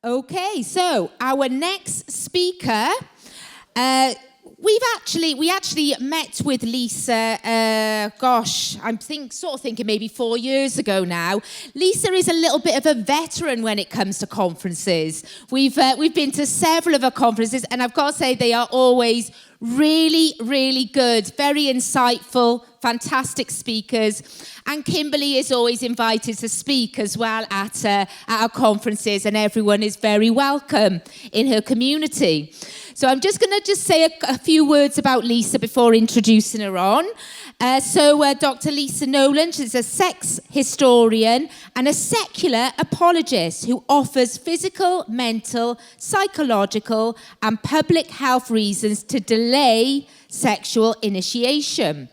Okay, so our next speaker, we actually met with Lisa, I'm thinking maybe 4 years ago now. Lisa is a little bit of a veteran when it comes to conferences. We've been to several of her conferences, and I've got to say they are always really, really good, very insightful, fantastic speakers. And Kimberly is always invited to speak as well at our conferences, and everyone is very welcome in her community. So I'm just going to say a few words about Lisa before introducing her on. Dr. Lisa Noland is a sex historian and a secular apologist who offers physical, mental, psychological, and public health reasons to delay sexual initiation.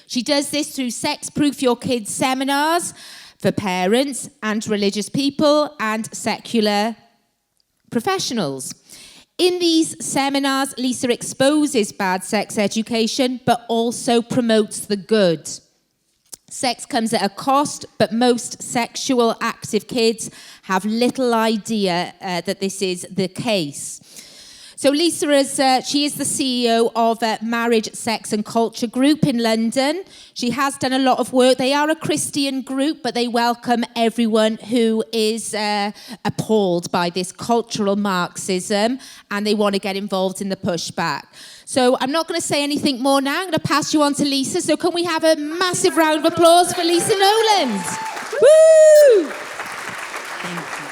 She does this through Sex Proof Your Kids seminars for parents and religious people and secular professionals. In these seminars, Lisa exposes bad sex education, but also promotes the good. Sex comes at a cost, but most sexual active kids have little idea that this is the case. So Lisa she is the CEO of Marriage, Sex and Culture Group in London. She has done a lot of work. They are a Christian group, but they welcome everyone who is appalled by this cultural Marxism, and they want to get involved in the pushback. So I'm not going to say anything more now. I'm going to pass you on to Lisa. So can we have a massive round of applause for Lisa Noland? Woo! Thank you.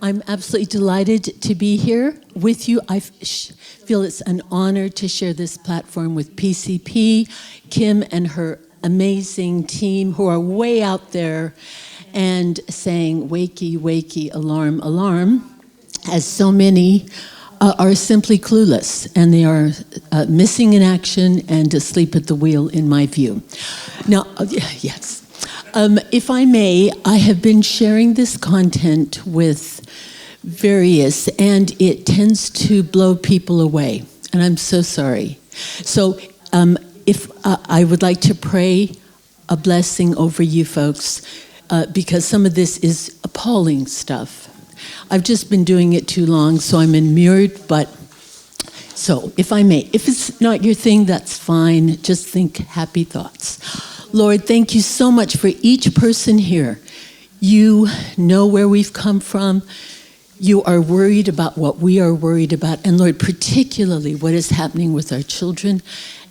I'm absolutely delighted to be here with you. I feel it's an honor to share this platform with PCP, Kim and her amazing team who are way out there and saying, wakey, wakey, alarm, alarm, as so many are simply clueless, and they are missing in action and asleep at the wheel, in my view. Now, yes. If I may, I have been sharing this content with various, and it tends to blow people away, and I'm so sorry. So if I would like to pray a blessing over you folks, because some of this is appalling stuff. I've just been doing it too long, so I'm immured, but so if I may, if it's not your thing, that's fine. Just think happy thoughts. Lord, thank you so much for each person here. You know where we've come from. You are worried about what we are worried about. And Lord, particularly what is happening with our children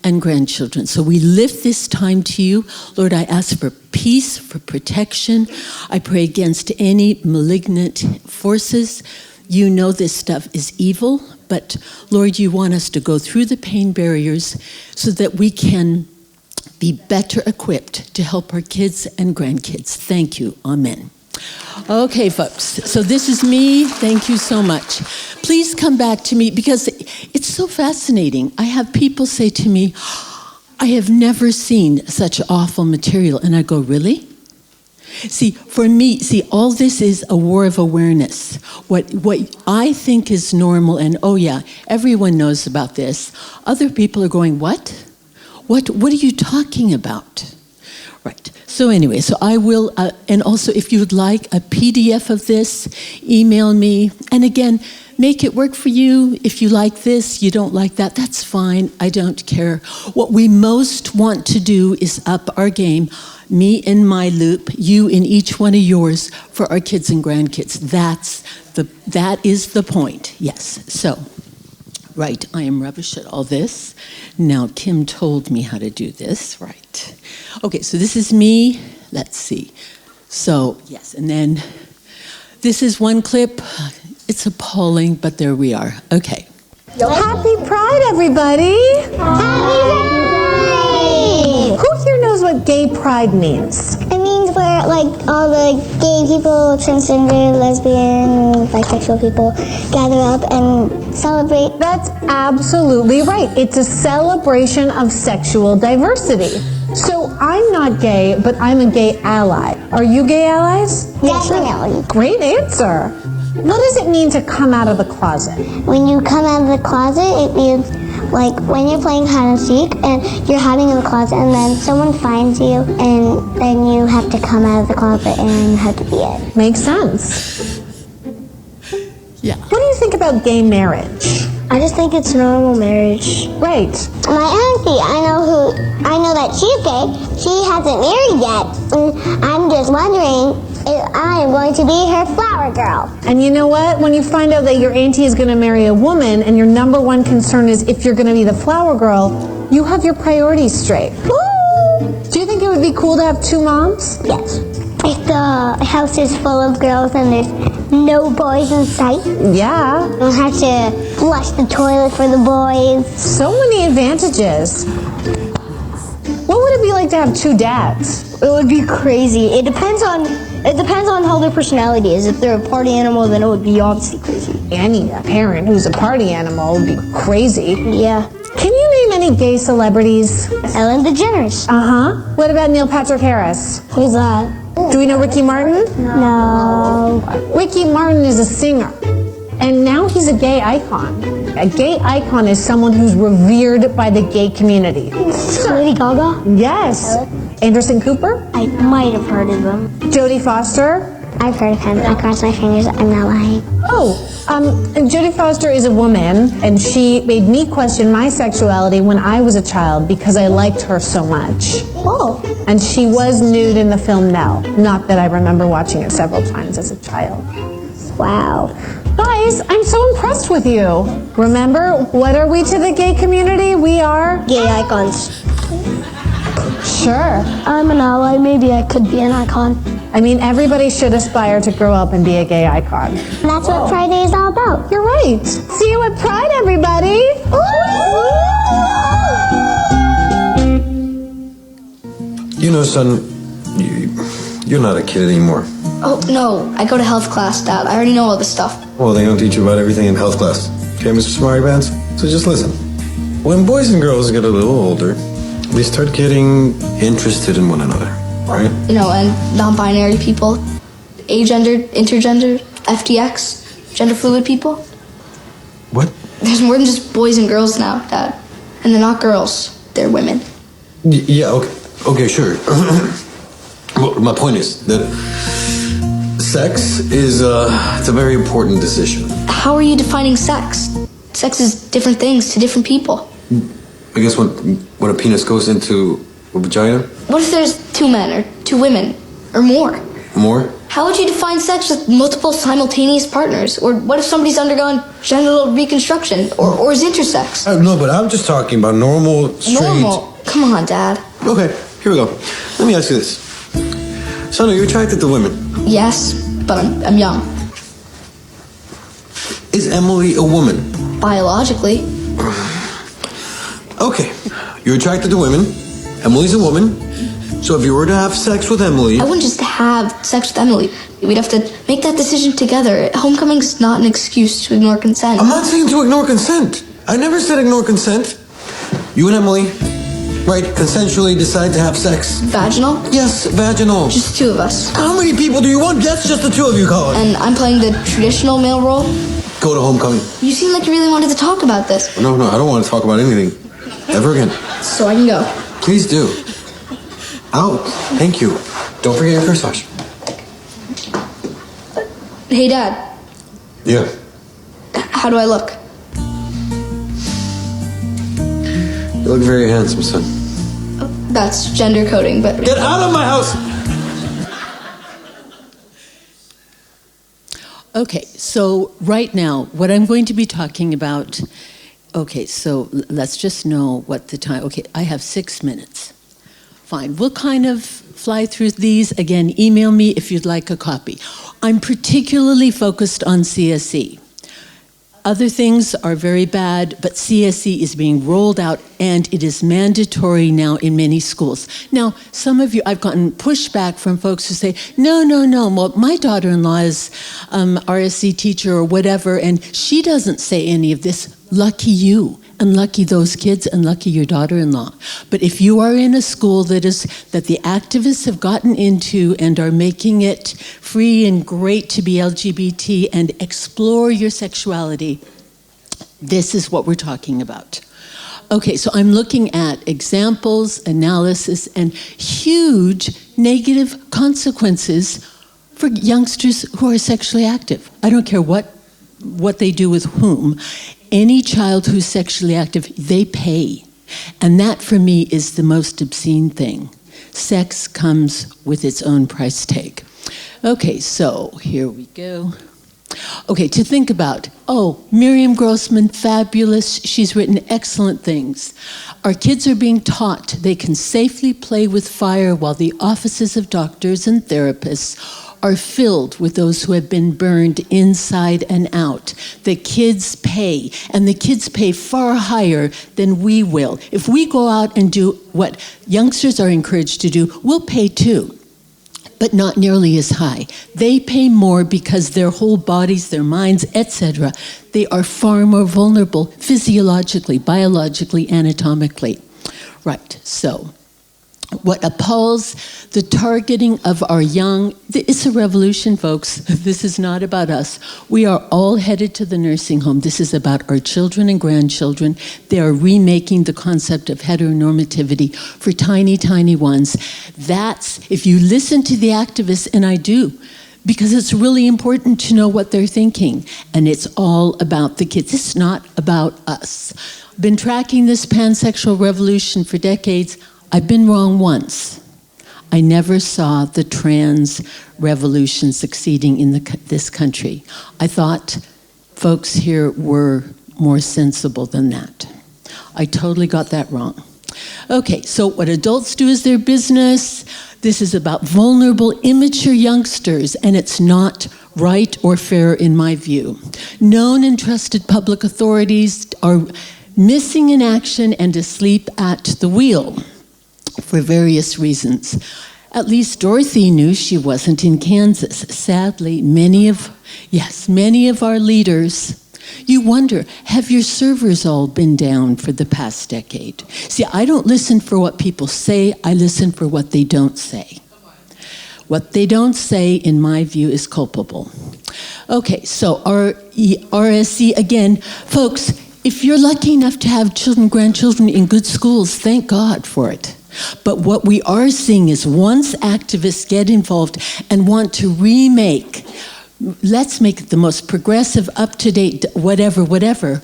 and grandchildren. So we lift this time to you. Lord, I ask for peace, for protection. I pray against any malignant forces. You know this stuff is evil, but Lord, you want us to go through the pain barriers so that we can be better equipped to help our kids and grandkids. Thank you. Amen. Okay, folks. So this is me. Thank you so much. Please come back to me because it's so fascinating. I have people say to me, I have never seen such awful material. And I go, really? See, for me, all this is a war of awareness. What I think is normal, and oh yeah, everyone knows about this. Other people are going, what? What are you talking about? Right. So anyway, so I will, and also if you would like a PDF of this, email me. And again, make it work for you. If you like this, you don't like that, that's fine. I don't care. What we most want to do is up our game. Me in my loop, you in each one of yours for our kids and grandkids. That is the point. Yes. So. Right, I am rubbish at all this. Now, Kim told me how to do this, right. Okay, so this is me. Let's see. So, yes, and then this is one clip. It's appalling, but there we are. Okay. Happy Pride, everybody! Happy Pride! Who here knows what gay pride means? It means where, like, all the gay people, transgender, lesbian, bisexual people gather up and celebrate. That's absolutely right. It's a celebration of sexual diversity. So I'm not gay, but I'm a gay ally. Are you gay allies? Definitely. Great answer. What does it mean to come out of the closet? When you come out of the closet, it means Like when you're playing hide and seek and you're hiding in the closet and then someone finds you and then you have to come out of the closet and have to be it. Makes sense. Yeah. What do you think about gay marriage? I just think it's normal marriage. Right. My auntie, I know that she's gay. She hasn't married yet. And I'm just wondering if I am going to be her flower girl. And you know what? When you find out that your auntie is going to marry a woman and your number one concern is if you're going to be the flower girl, you have your priorities straight. Woo! Do you think it would be cool to have 2 moms? Yes. If the house is full of girls and there's no boys in sight, Yeah. you don't have to flush the toilet for the boys. So many advantages. What would it be like to have 2 dads? It would be crazy. It depends on how their personality is. If they're a party animal, then it would be obviously crazy. Any parent who's a party animal would be crazy. Yeah. Can you name any gay celebrities? Ellen DeGeneres. Uh-huh. What about Neil Patrick Harris? Who's that? Do we know Ricky Martin? No. Ricky Martin is a singer, and now he's a gay icon. A gay icon is someone who's revered by the gay community. Lady Gaga? Yes. Anderson Cooper? I might have heard of him. Jodie Foster? I've heard of him. I cross my fingers. I'm not lying. Jodie Foster is a woman, and she made me question my sexuality when I was a child because I liked her so much. Oh. And she was nude in the film Nell. Not that I remember watching it several times as a child. Wow. Guys, I'm so impressed with you. Remember, what are we to the gay community? We are... Gay icons. Sure. I'm an ally. Maybe I could be an icon. I mean, everybody should aspire to grow up and be a gay icon. That's what Pride Day is all about. You're right. See you at Pride, everybody. You know, son, you're not a kid anymore. Oh, no. I go to health class, Dad. I already know all this stuff. Well, they don't teach you about everything in health class. Okay, Mr. Smarty Pants? So just listen. When boys and girls get a little older, they start getting interested in one another, right? You know, and non-binary people, agendered, intergender, FTX, gender fluid people. What? There's more than just boys and girls now, Dad. And they're not girls. They're women. Yeah, okay, sure. Well, my point is that sex is it's a very important decision. How are you defining sex? Sex is different things to different people. I guess when a penis goes into a vagina? What if there's 2 men or 2 women or more? More? How would you define sex with multiple simultaneous partners? Or what if somebody's undergone genital reconstruction or is intersex? No, but I'm just talking about normal, straight... Normal? Come on, Dad. Okay, here we go. Let me ask you this. Son, are you attracted to women? Yes, but I'm young. Is Emily a woman? Biologically. Okay, you're attracted to women. Emily's a woman. So if you were to have sex with Emily... I wouldn't just have sex with Emily. We'd have to make that decision together. Homecoming's not an excuse to ignore consent. I'm not saying to ignore consent. I never said ignore consent. You and Emily, right, consensually decide to have sex. Vaginal? Yes, vaginal. Just 2 of us. How many people do you want? Yes, just the 2 of you, Colin. And I'm playing the traditional male role? Go to homecoming. You seem like you really wanted to talk about this. No, I don't want to talk about anything. Ever again. So I can go. Please do. Out. Thank you. Don't forget your corsage. Hey, Dad. Yeah. How do I look? You look very handsome, son. That's gender coding, but... Get out of my house! Okay, so right now, what I'm going to be talking about, okay, so let's just know what the time, okay, I have 6 minutes. Fine, we'll kind of fly through these. Again, email me if you'd like a copy. I'm particularly focused on CSE. Other things are very bad, but CSE is being rolled out and it is mandatory now in many schools. Now, some of you, I've gotten pushback from folks who say, no, well, my daughter-in-law is RSC teacher or whatever, and she doesn't say any of this. Lucky you, and lucky those kids, and lucky your daughter-in-law. But if you are in a school that the activists have gotten into and are making it free and great to be LGBT and explore your sexuality, this is what we're talking about. Okay, so I'm looking at examples, analysis, and huge negative consequences for youngsters who are sexually active. I don't care what they do with whom. Any child who's sexually active, they pay. And that, for me, is the most obscene thing. Sex comes with its own price tag. Okay, so here we go. Okay, to think about, Miriam Grossman, fabulous. She's written excellent things. Our kids are being taught they can safely play with fire while the offices of doctors and therapists are filled with those who have been burned inside and out. The kids pay, and the kids pay far higher than we will. If we go out and do what youngsters are encouraged to do, we'll pay too, but not nearly as high. They pay more because their whole bodies, their minds, etc., they are far more vulnerable physiologically, biologically, anatomically. Right, so what appalls the targeting of our young, it's a revolution, folks. This is not about us. We are all headed to the nursing home. This is about our children and grandchildren. They are remaking the concept of heteronormativity for tiny, tiny ones. That's, if you listen to the activists, and I do, because it's really important to know what they're thinking. And it's all about the kids. It's not about us. I've been tracking this pansexual revolution for decades. I've been wrong once. I never saw the trans revolution succeeding in this country. I thought folks here were more sensible than that. I totally got that wrong. Okay, so what adults do is their business. This is about vulnerable, immature youngsters, and it's not right or fair in my view. Known and trusted public authorities are missing in action and asleep at the wheel for various reasons. At least Dorothy knew she wasn't in Kansas. Sadly, many of our leaders, you wonder, have your servers all been down for the past decade? See, I don't listen for what people say, I listen for what they don't say. What they don't say, in my view, is culpable. Okay, so our RSC, again, folks, if you're lucky enough to have children, grandchildren in good schools, thank God for it. But what we are seeing is once activists get involved and want to remake, let's make it the most progressive, up-to-date, whatever,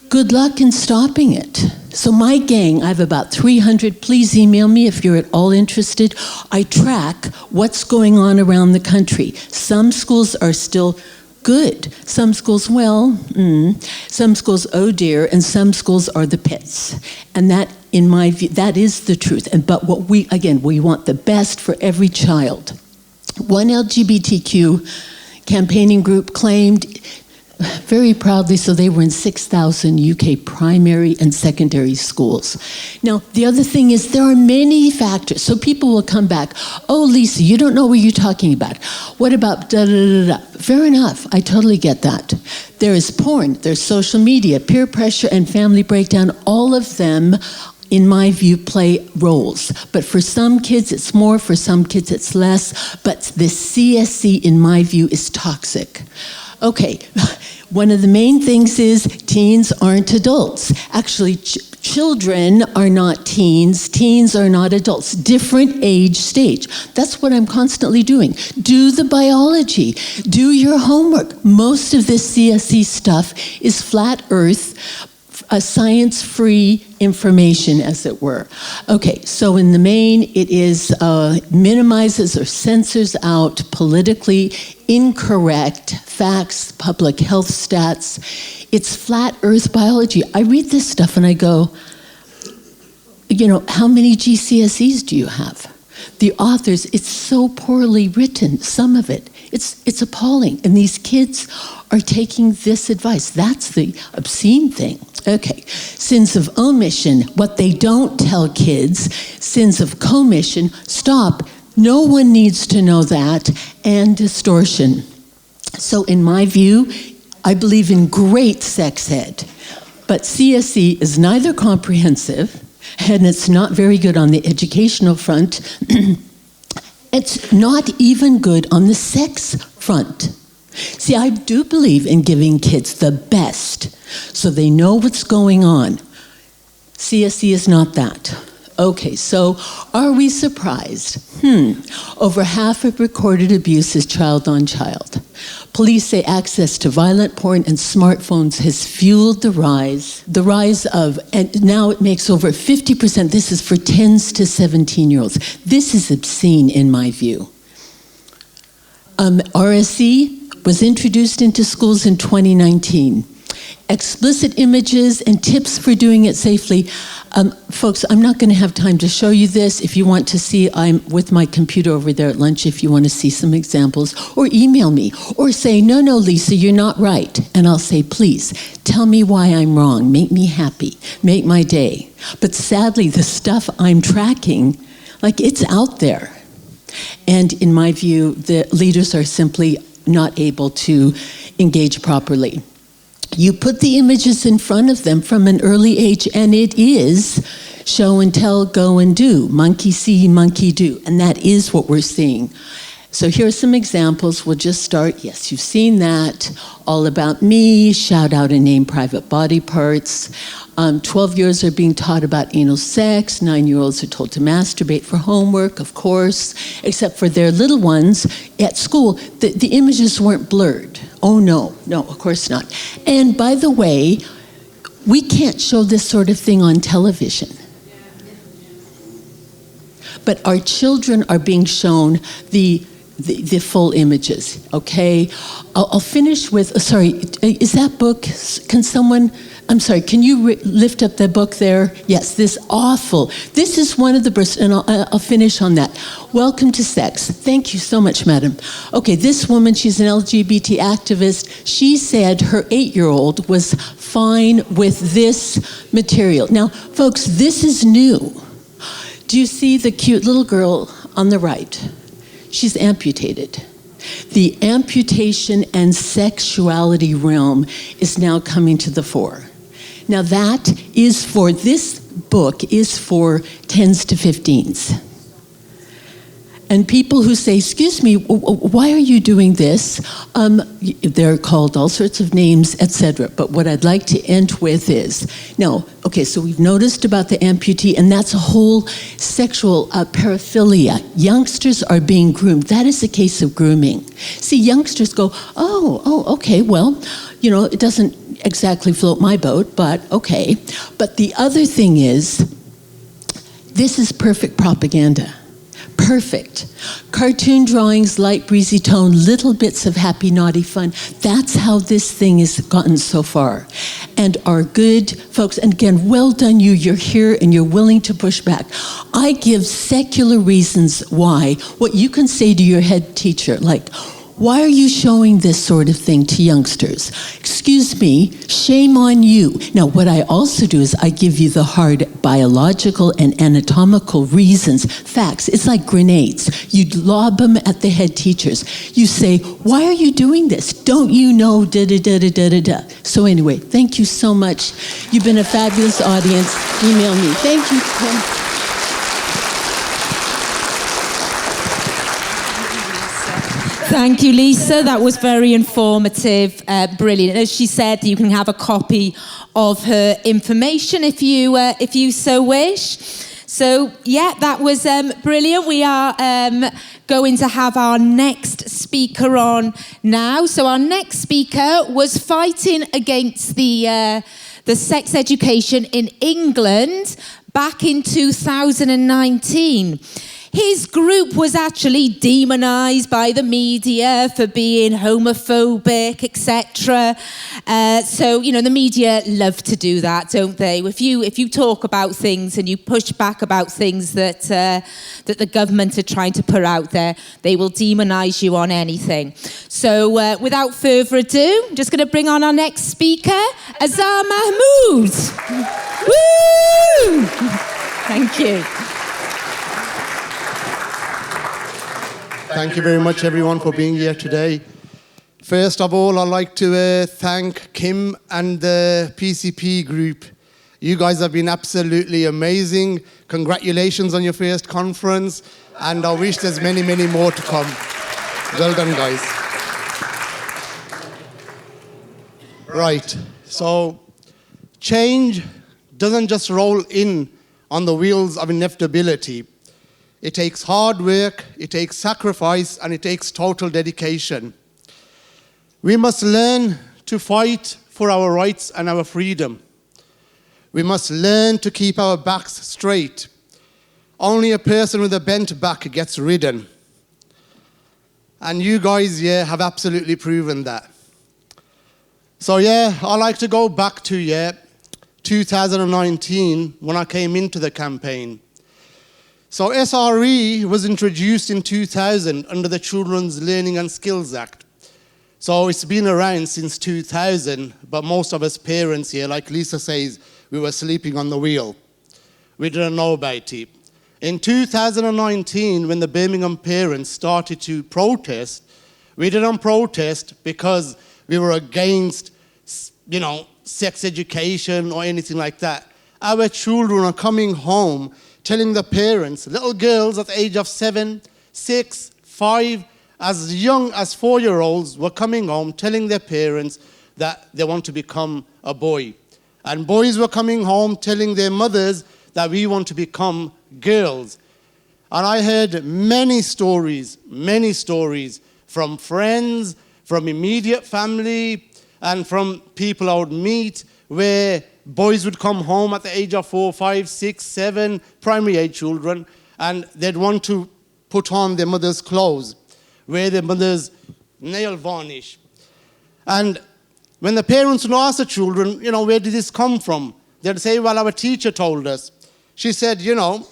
good luck in stopping it. So my gang, I have about 300, please email me if you're at all interested. I track what's going on around the country. Some schools are still good. Some schools, some schools, oh dear, and some schools are the pits. And that, in my view, that is the truth. But what we want the best for every child. One LGBTQ campaigning group claimed, very proudly, so they were in 6,000 UK primary and secondary schools. Now, the other thing is there are many factors. So people will come back, oh, Lisa, you don't know what you're talking about. What about da-da-da-da? Fair enough, I totally get that. There is porn, there's social media, peer pressure, and family breakdown. All of them, in my view, play roles. But for some kids, it's more, for some kids, it's less. But the CSC, in my view, is toxic. Okay, one of the main things is teens aren't adults. Actually, children are not teens. Teens are not adults. Different age stage. That's what I'm constantly doing. Do the biology. Do your homework. Most of this CSE stuff is flat earth, a science-free information, as it were. Okay, so in the main, it is minimizes or censors out politically incorrect facts, public health stats. It's flat earth biology. I read this stuff and I go, how many GCSEs do you have? The authors, it's so poorly written, some of it. It's appalling. And these kids are taking this advice. That's the obscene thing. Okay, sins of omission, what they don't tell kids, sins of commission, stop. No one needs to know that, and distortion. So in my view, I believe in great sex ed, but CSE is neither comprehensive, and it's not very good on the educational front. It's not even good on the sex front. See, I do believe in giving kids the best so they know what's going on. CSE is not that. Okay, so are we surprised? Over half of recorded abuse is child on child. Police say access to violent porn and smartphones has fueled the rise of, and now it makes over 50%, this is for 10s to 17-year-olds. This is obscene in my view. RSE was introduced into schools in 2019. Explicit images and tips for doing it safely. Folks, I'm not going to have time to show you this. If you want to see, I'm with my computer over there at lunch if you want to see some examples, or email me, or say, no, Lisa, you're not right. And I'll say, please, tell me why I'm wrong. Make me happy. Make my day. But sadly, the stuff I'm tracking, it's out there. And in my view, the leaders are simply not able to engage properly. You put the images in front of them from an early age, and it is show and tell, go and do. Monkey see, monkey do. And that is what we're seeing. So here are some examples. We'll just start. Yes, you've seen that. All about me, shout out and name private body parts. 12-year-olds are being taught about anal sex. 9-year-olds are told to masturbate for homework, of course, except for their little ones at school. The images weren't blurred. Oh, no, of course not. And by the way, we can't show this sort of thing on television. But our children are being shown the full images, okay? I'll finish with, sorry, is that book, can someone, I'm sorry, can you lift up the book there? Yes, this is one of the, and I'll finish on that. Welcome to Sex. Thank you so much, madam. Okay, this woman, she's an LGBT activist. She said her 8-year-old was fine with this material. Now, folks, this is new. Do you see the cute little girl on the right? She's amputated. The amputation and sexuality realm is now coming to the fore. Now this book is for 10s to 15s. And people who say, excuse me, why are you doing this? They're called all sorts of names, etc. But what I'd like to end with is, now, okay, so we've noticed about the amputee, and that's a whole sexual paraphilia. Youngsters are being groomed. That is a case of grooming. See, youngsters go, okay, well, it doesn't exactly float my boat, but okay. But the other thing is, this is perfect propaganda. Perfect. Cartoon drawings, light breezy tone, little bits of happy, naughty fun. That's how this thing has gotten so far. And our good folks, and again, well done you, you're here and you're willing to push back. I give secular reasons why, what you can say to your head teacher, like, why are you showing this sort of thing to youngsters? Excuse me, shame on you. Now, what I also do is I give you the hard biological and anatomical reasons, facts. It's like grenades. You lob them at the head teachers. You say, why are you doing this? Don't you know, da-da-da-da-da-da-da. So anyway, thank you so much. You've been a fabulous audience. Email me. Thank you, Tim. Thank you, Lisa. That was very informative, brilliant. As she said, you can have a copy of her information if you so wish. So, yeah, that was brilliant. We are going to have our next speaker on now. So our next speaker was fighting against the sex education in England back in 2019. His group was actually demonised by the media for being homophobic, etc. So, the media love to do that, don't they? If you talk about things and you push back about things that the government are trying to put out there, they will demonise you on anything. So, without further ado, I'm just going to bring on our next speaker, Azhar Mahmood. Woo! Thank you. Thank you very much, everyone, for being here today. First of all, I'd like to thank Kim and the PCP group. You guys have been absolutely amazing. Congratulations on your first conference, and I wish there's many, many more to come. Well done, guys. Right, so change doesn't just roll in on the wheels of inevitability. It takes hard work, it takes sacrifice, and it takes total dedication. We must learn to fight for our rights and our freedom. We must learn to keep our backs straight. Only a person with a bent back gets ridden. And you guys, have absolutely proven that. So I like to go back to 2019 when I came into the campaign. So SRE was introduced in 2000 under the Children's Learning and Skills Act. So it's been around since 2000, but most of us parents here, like Lisa says, we were sleeping on the wheel. We didn't know about it. In 2019, when the Birmingham parents started to protest, we didn't protest because we were against, sex education or anything like that. Our children are coming home telling the parents, little girls at the age of 7, 6, 5, as young as 4-year-olds were coming home telling their parents that they want to become a boy. And boys were coming home telling their mothers that we want to become girls. And I heard many stories from friends, from immediate family, and from people I would meet where boys would come home at the age of 4, 5, 6, 7, primary age children, and they'd want to put on their mother's clothes, wear their mother's nail varnish. And when the parents would ask the children, where did this come from? They'd say, well, our teacher told us. She said, you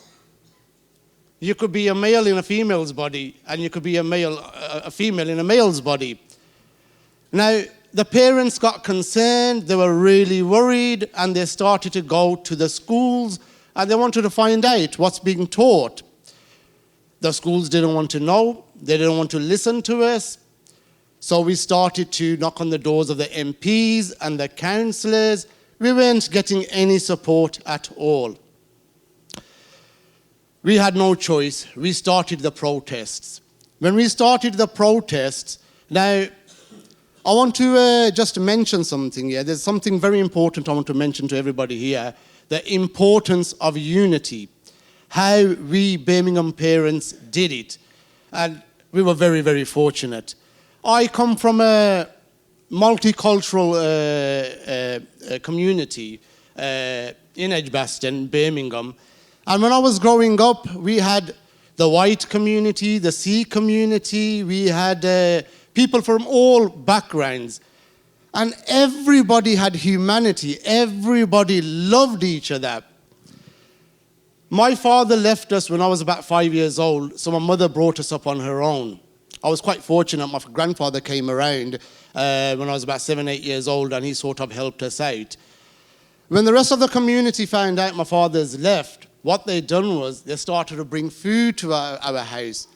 could be a male in a female's body, and you could be a female in a male's body. Now, the parents got concerned, they were really worried, and they started to go to the schools, and they wanted to find out what's being taught. The schools didn't want to know, they didn't want to listen to us, so we started to knock on the doors of the MPs and the councillors. We weren't getting any support at all. We had no choice. We started the protests. When we started the protests, now, I want to just mention something here. There's something very important I want to mention to everybody here. The importance of unity. How we Birmingham parents did it. And we were very, very fortunate. I come from a multicultural community in Edgbaston, Birmingham. And when I was growing up, we had the white community, the Sikh community, we had people from all backgrounds. And everybody had humanity. Everybody loved each other. My father left us when I was about 5 years old, so my mother brought us up on her own. I was quite fortunate. My grandfather came around when I was about 7, 8 years old, and he sort of helped us out. When the rest of the community found out my father's left, what they'd done was they started to bring food to our house.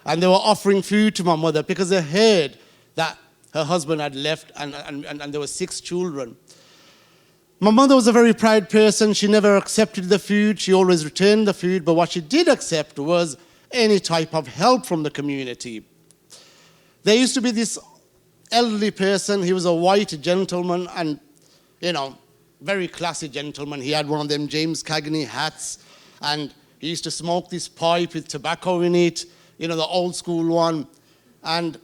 And they were offering food to my mother because they heard that her husband had left and there were 6 children. My mother was a very proud person. She never accepted the food. She always returned the food. But what she did accept was any type of help from the community. There used to be this elderly person. He was a white gentleman and, very classy gentleman. He had one of them James Cagney hats. And he used to smoke this pipe with tobacco in it, the old school one. And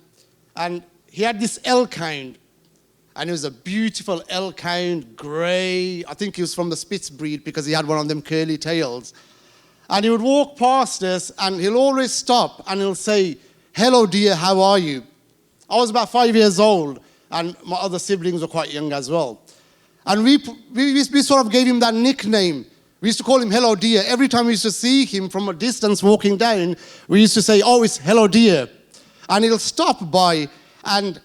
he had this elk-hound. And it was a beautiful elk-hound, grey. I think he was from the Spitz breed because he had one of them curly tails. And he would walk past us and he'll always stop and he'll say, "Hello dear, how are you?" I was about 5 years old and my other siblings were quite young as well. And we sort of gave him that nickname. We used to call him Hello Dear. Every time we used to see him from a distance walking down, we used to say, "Oh, it's Hello Dear." And he'll stop by and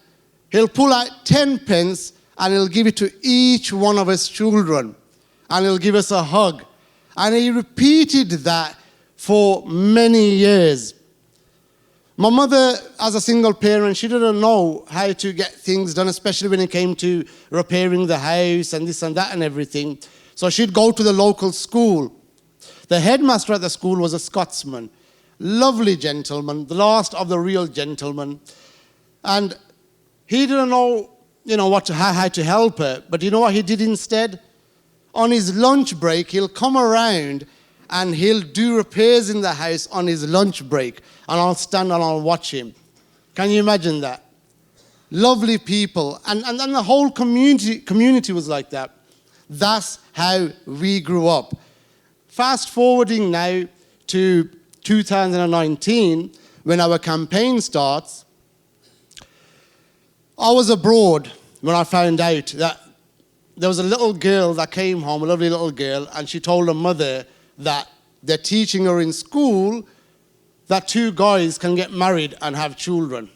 he'll pull out 10 pence and he'll give it to each one of his children. And he'll give us a hug. And he repeated that for many years. My mother, as a single parent, she didn't know how to get things done, especially when it came to repairing the house and this and that and everything. So she'd go to the local school. The headmaster at the school was a Scotsman. Lovely gentleman, the last of the real gentlemen. And he didn't know, how to help her. But you know what he did instead? on his lunch break, he'll come around and he'll do repairs in the house on his lunch break. And I'll stand and I'll watch him. Can you imagine that? Lovely people. And the whole community was like that. That's how we grew up. Fast forwarding now to 2019, when our campaign starts, I was abroad when I found out that there was a little girl that came home, a lovely little girl, and she told her mother that they're teaching her in school that 2 guys can get married and have children.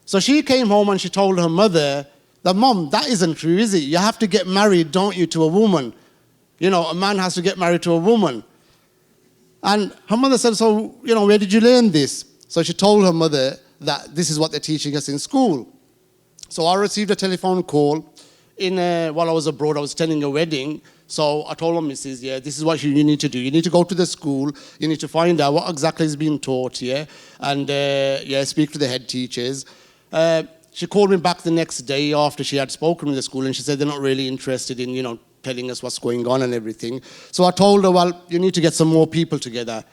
So she came home and she told her mother that, Mom, that isn't true, is it? You have to get married, don't you, to a woman. You know, a man has to get married to a woman. And her mother said, so, you know, where did you learn this? So she told her mother that this is what they're teaching us in school. So I received a telephone call while I was abroad. I was attending a wedding. So I told her, Mrs., yeah, this is what you need to do. You need to go to the school. You need to find out what exactly is being taught here. And, speak to the head teachers. She called me back the next day after she had spoken with the school, and she said they're not really interested in, you know, telling us what's going on and everything. So I told her, well, you need to get some more people together.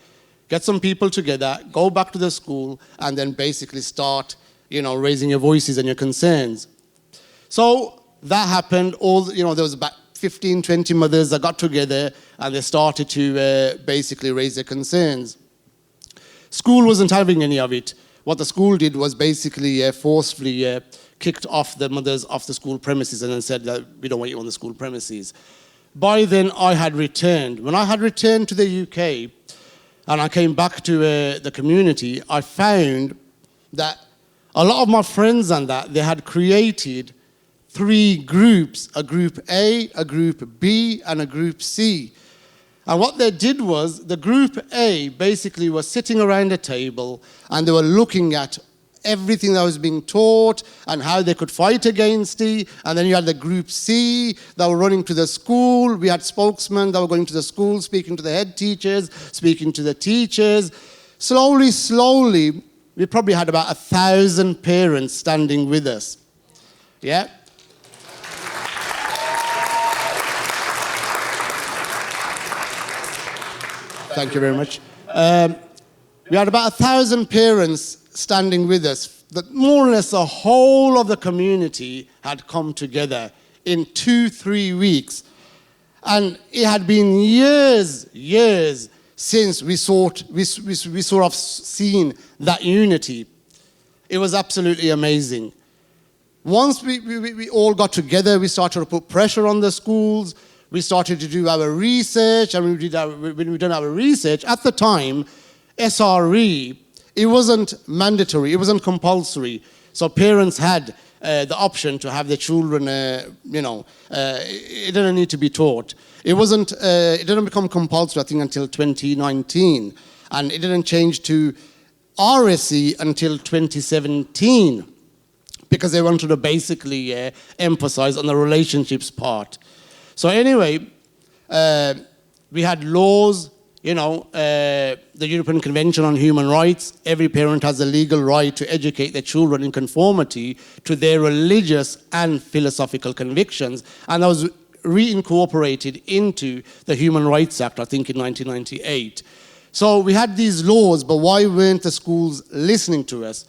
Get some people together, go back to the school, and then basically start, you know, raising your voices and your concerns. So that happened. There was about 15, 20 mothers that got together, and they started to basically raise their concerns. School wasn't having any of it. What the school did was basically forcefully kicked off the mothers off the school premises and then said that we don't want you on the school premises. By then, I had returned. When I had returned to the UK and I came back to the community, I found that a lot of my friends and that, they had created 3 groups, a group A, a group B, and a group C. And what they did was, the group A basically was sitting around a table and they were looking at everything that was being taught and how they could fight against it. And then you had the group C that were running to the school. We had spokesmen that were going to the school, speaking to the head teachers, speaking to the teachers. Slowly, we probably had about 1,000 parents standing with us. Yeah? Thank you very much. We had about 1,000 parents standing with us. But more or less the whole of the community had come together in 2-3 weeks. And it had been years since we sort of seen that unity. It was absolutely amazing. Once we all got together, we started to put pressure on the schools. We started to do our research, and when we done our research, at the time, SRE, it wasn't mandatory, it wasn't compulsory. So parents had the option to have their children, it didn't need to be taught. It didn't become compulsory, I think, until 2019. And it didn't change to RSE until 2017, because they wanted to basically emphasize on the relationships part. So anyway, we had laws, the European Convention on Human Rights. Every parent has a legal right to educate their children in conformity to their religious and philosophical convictions. And that was reincorporated into the Human Rights Act, I think, in 1998. So we had these laws, but why weren't the schools listening to us?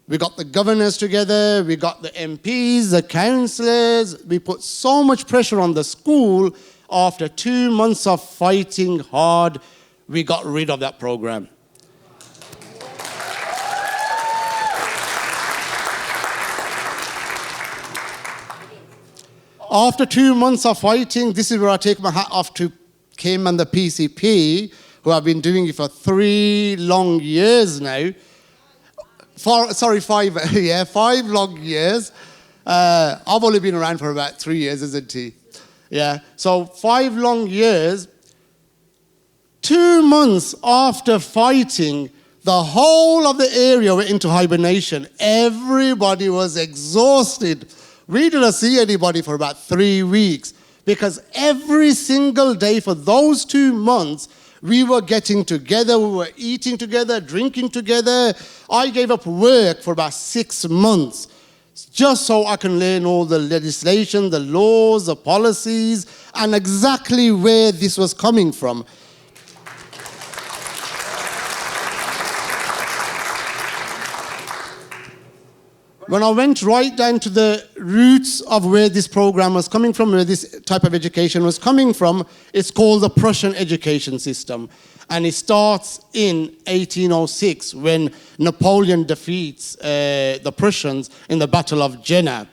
We got the governors together, we got the MPs, the councillors. We put so much pressure on the school. After 2 months of fighting hard, we got rid of that program. After 2 months of fighting, this is where I take my hat off to Kim and the PCP, who have been doing it for 3 long years now. 5 long years. I've only been around for about 3 years, isn't he? Yeah, so 5 long years. 2 months after fighting, the whole of the area went into hibernation. Everybody was exhausted. We didn't see anybody for about 3 weeks, because every single day for those 2 months, we were getting together, we were eating together, drinking together. I gave up work for about 6 months. just so I can learn all the legislation, the laws, the policies, and exactly where this was coming from. When I went right down to the roots of where this program was coming from, where this type of education was coming from, it's called the Prussian education system. And it starts in 1806 when Napoleon defeats the Prussians in the Battle of Jena.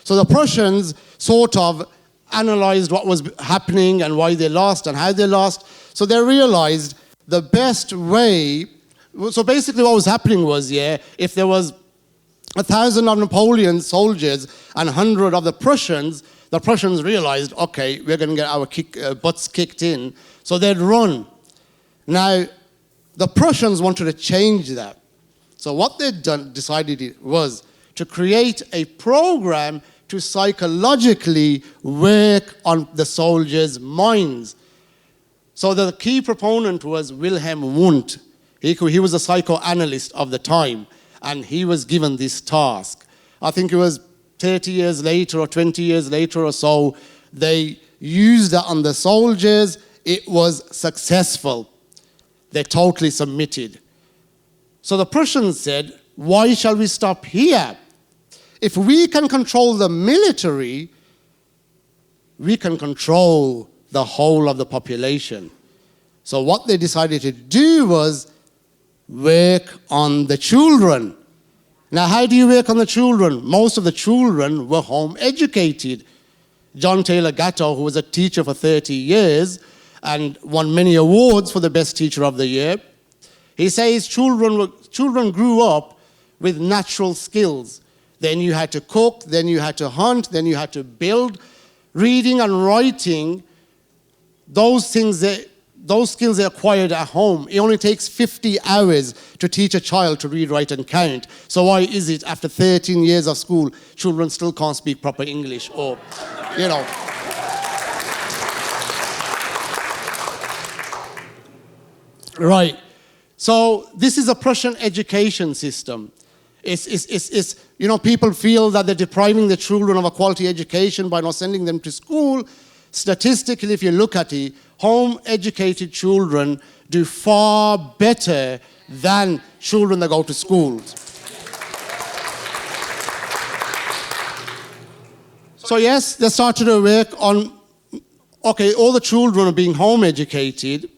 So the Prussians sort of analyzed what was happening and why they lost and how they lost. So they realized the best way, so basically what was happening was, if there was 1,000 of Napoleon's soldiers and 100 of the Prussians realized, okay, we're going to get our butts kicked in. So they'd run. Now, the Prussians wanted to change that. So what they'd decided was to create a program to psychologically work on the soldiers' minds. So the key proponent was Wilhelm Wundt. He was a psychoanalyst of the time. And he was given this task. I think it was 30 years later or 20 years later or so, they used that on the soldiers. It was successful. They totally submitted. So the Prussians said, why shall we stop here? If we can control the military, we can control the whole of the population. So what they decided to do was work on the children. Now, how do you work on the children? Most of the children were home educated. John Taylor Gatto, who was a teacher for 30 years and won many awards for the best teacher of the year, he says children grew up with natural skills. Then you had to cook, then you had to hunt, then you had to build. Reading and writing, those skills they acquired at home. It only takes 50 hours to teach a child to read, write, and count. So why is it after 13 years of school, children still can't speak proper English or, you know. Right. So this is a Prussian education system. It's you know, people feel that they're depriving the children of a quality education by not sending them to school. Statistically, if you look at it, home-educated children do far better than children that go to schools. So yes, they started to work on, okay, all the children are being home-educated,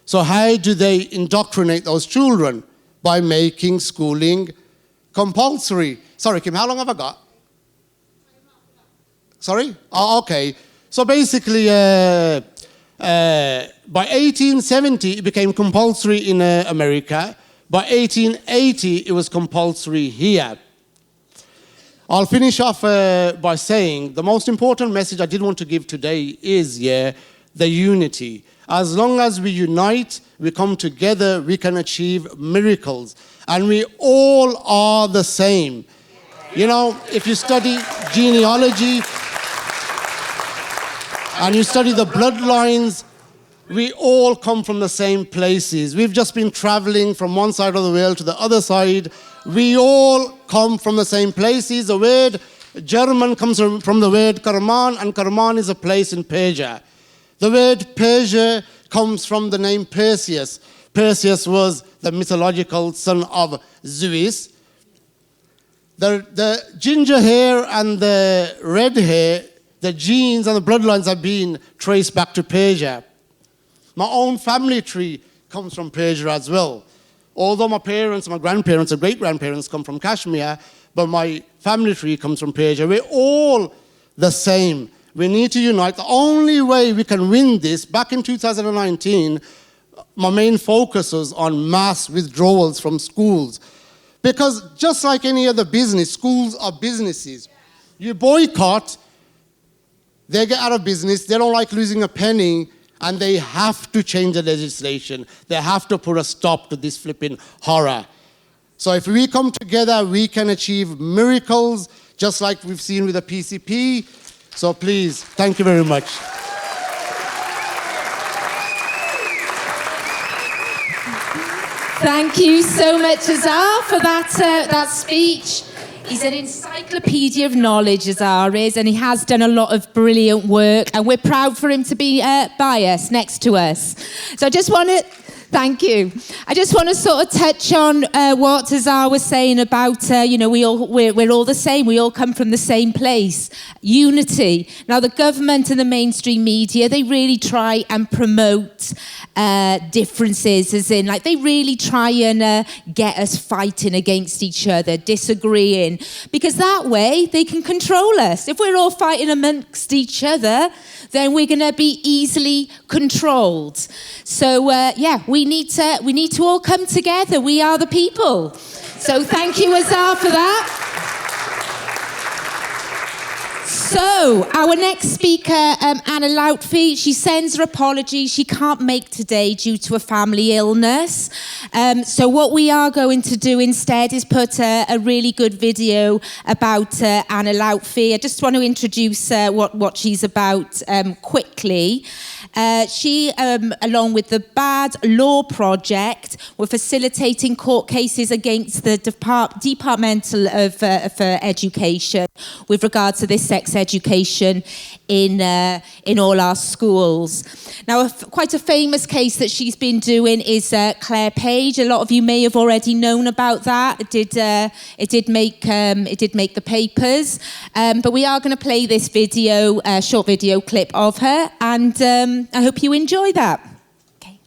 so how do they indoctrinate those children? By making schooling compulsory. Sorry, Kim, how long have I got? Sorry? Oh, okay. So basically, by 1870, it became compulsory in America. By 1880, it was compulsory here. I'll finish off by saying the most important message I did want to give today is, the unity. As long as we unite, we come together, we can achieve miracles. And we all are the same. You know, if you study genealogy and you study the bloodlines, we all come from the same places. We've just been traveling from one side of the world to the other side. We all come from the same places. The word German comes from the word Karman, and Karman is a place in Persia. The word Persia comes from the name Perseus. Perseus was the mythological son of Zeus. The ginger hair and the red hair, the genes and the bloodlines have been traced back to Persia. My own family tree comes from Persia as well. Although my parents, my grandparents, and great-grandparents come from Kashmir, but my family tree comes from Persia. We're all the same. We need to unite. The only way we can win this, back in 2019, my main focus was on mass withdrawals from schools. Because just like any other business, schools are businesses. You boycott, they get out of business, they don't like losing a penny, and they have to change the legislation. They have to put a stop to this flipping horror. So if we come together, we can achieve miracles, just like we've seen with the PCP. So please, thank you very much. Thank you so much, Azhar, for that speech. He's an encyclopedia of knowledge, Azhar is, and he has done a lot of brilliant work, and we're proud for him to be by us, next to us. So I just want to... Thank you. I just want to sort of touch on what Azhar was saying about, we're all the same. We all come from the same place. Unity. Now, the government and the mainstream media, they really try and promote differences, as in, like, they really try and get us fighting against each other, disagreeing, because that way they can control us. If we're all fighting amongst each other, then we're going to be easily controlled. So, we need to all come together. We are the people. So thank you, Azhar, for that. So, our next speaker, Anna Loutfi, she sends her apologies. She can't make today due to a family illness. So what we are going to do instead is put a really good video about Anna Loutfi. I just want to introduce what she's about quickly. She, along with the Bad Law Project, were facilitating court cases against the Departmental for Education with regard to this sex education in all our schools. Now, quite a famous case that she's been doing is Claire Page. A lot of you may have already known about that. It did make the papers. But we are going to play this video, short video clip of her, and I hope you enjoy that. Okay.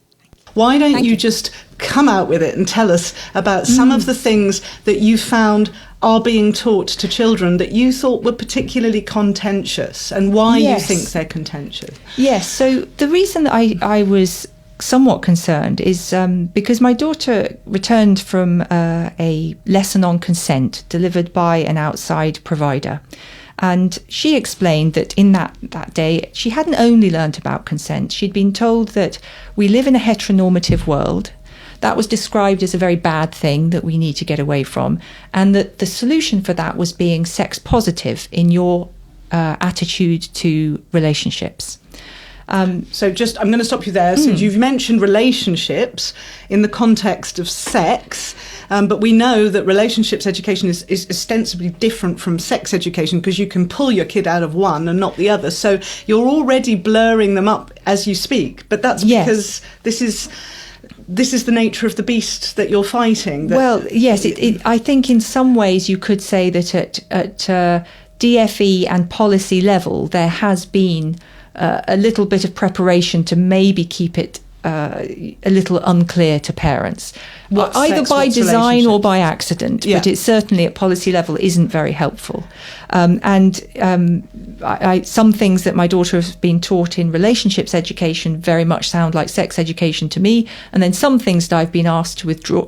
Why don't you just come out with it and tell us about some of the things that you found are being taught to children that you thought were particularly contentious, and why you think they're contentious? Yes, so the reason that I was somewhat concerned is because my daughter returned from a lesson on consent delivered by an outside provider. And she explained that in that day, she hadn't only learnt about consent. She'd been told that we live in a heteronormative world. That was described as a very bad thing that we need to get away from. And that the solution for that was being sex positive in your attitude to relationships. So just, I'm going to stop you there. So you've mentioned relationships in the context of sex, but we know that relationships education is ostensibly different from sex education because you can pull your kid out of one and not the other. So you're already blurring them up as you speak, but that's because this is the nature of the beast that you're fighting. Well, yes, I think in some ways you could say that at DFE and policy level there has been a little bit of preparation to maybe keep it a little unclear to parents, either by design or by accident, but it certainly at policy level isn't very helpful. Some things that my daughter has been taught in relationships education very much sound like sex education to me, and then some things that I've been asked to withdraw,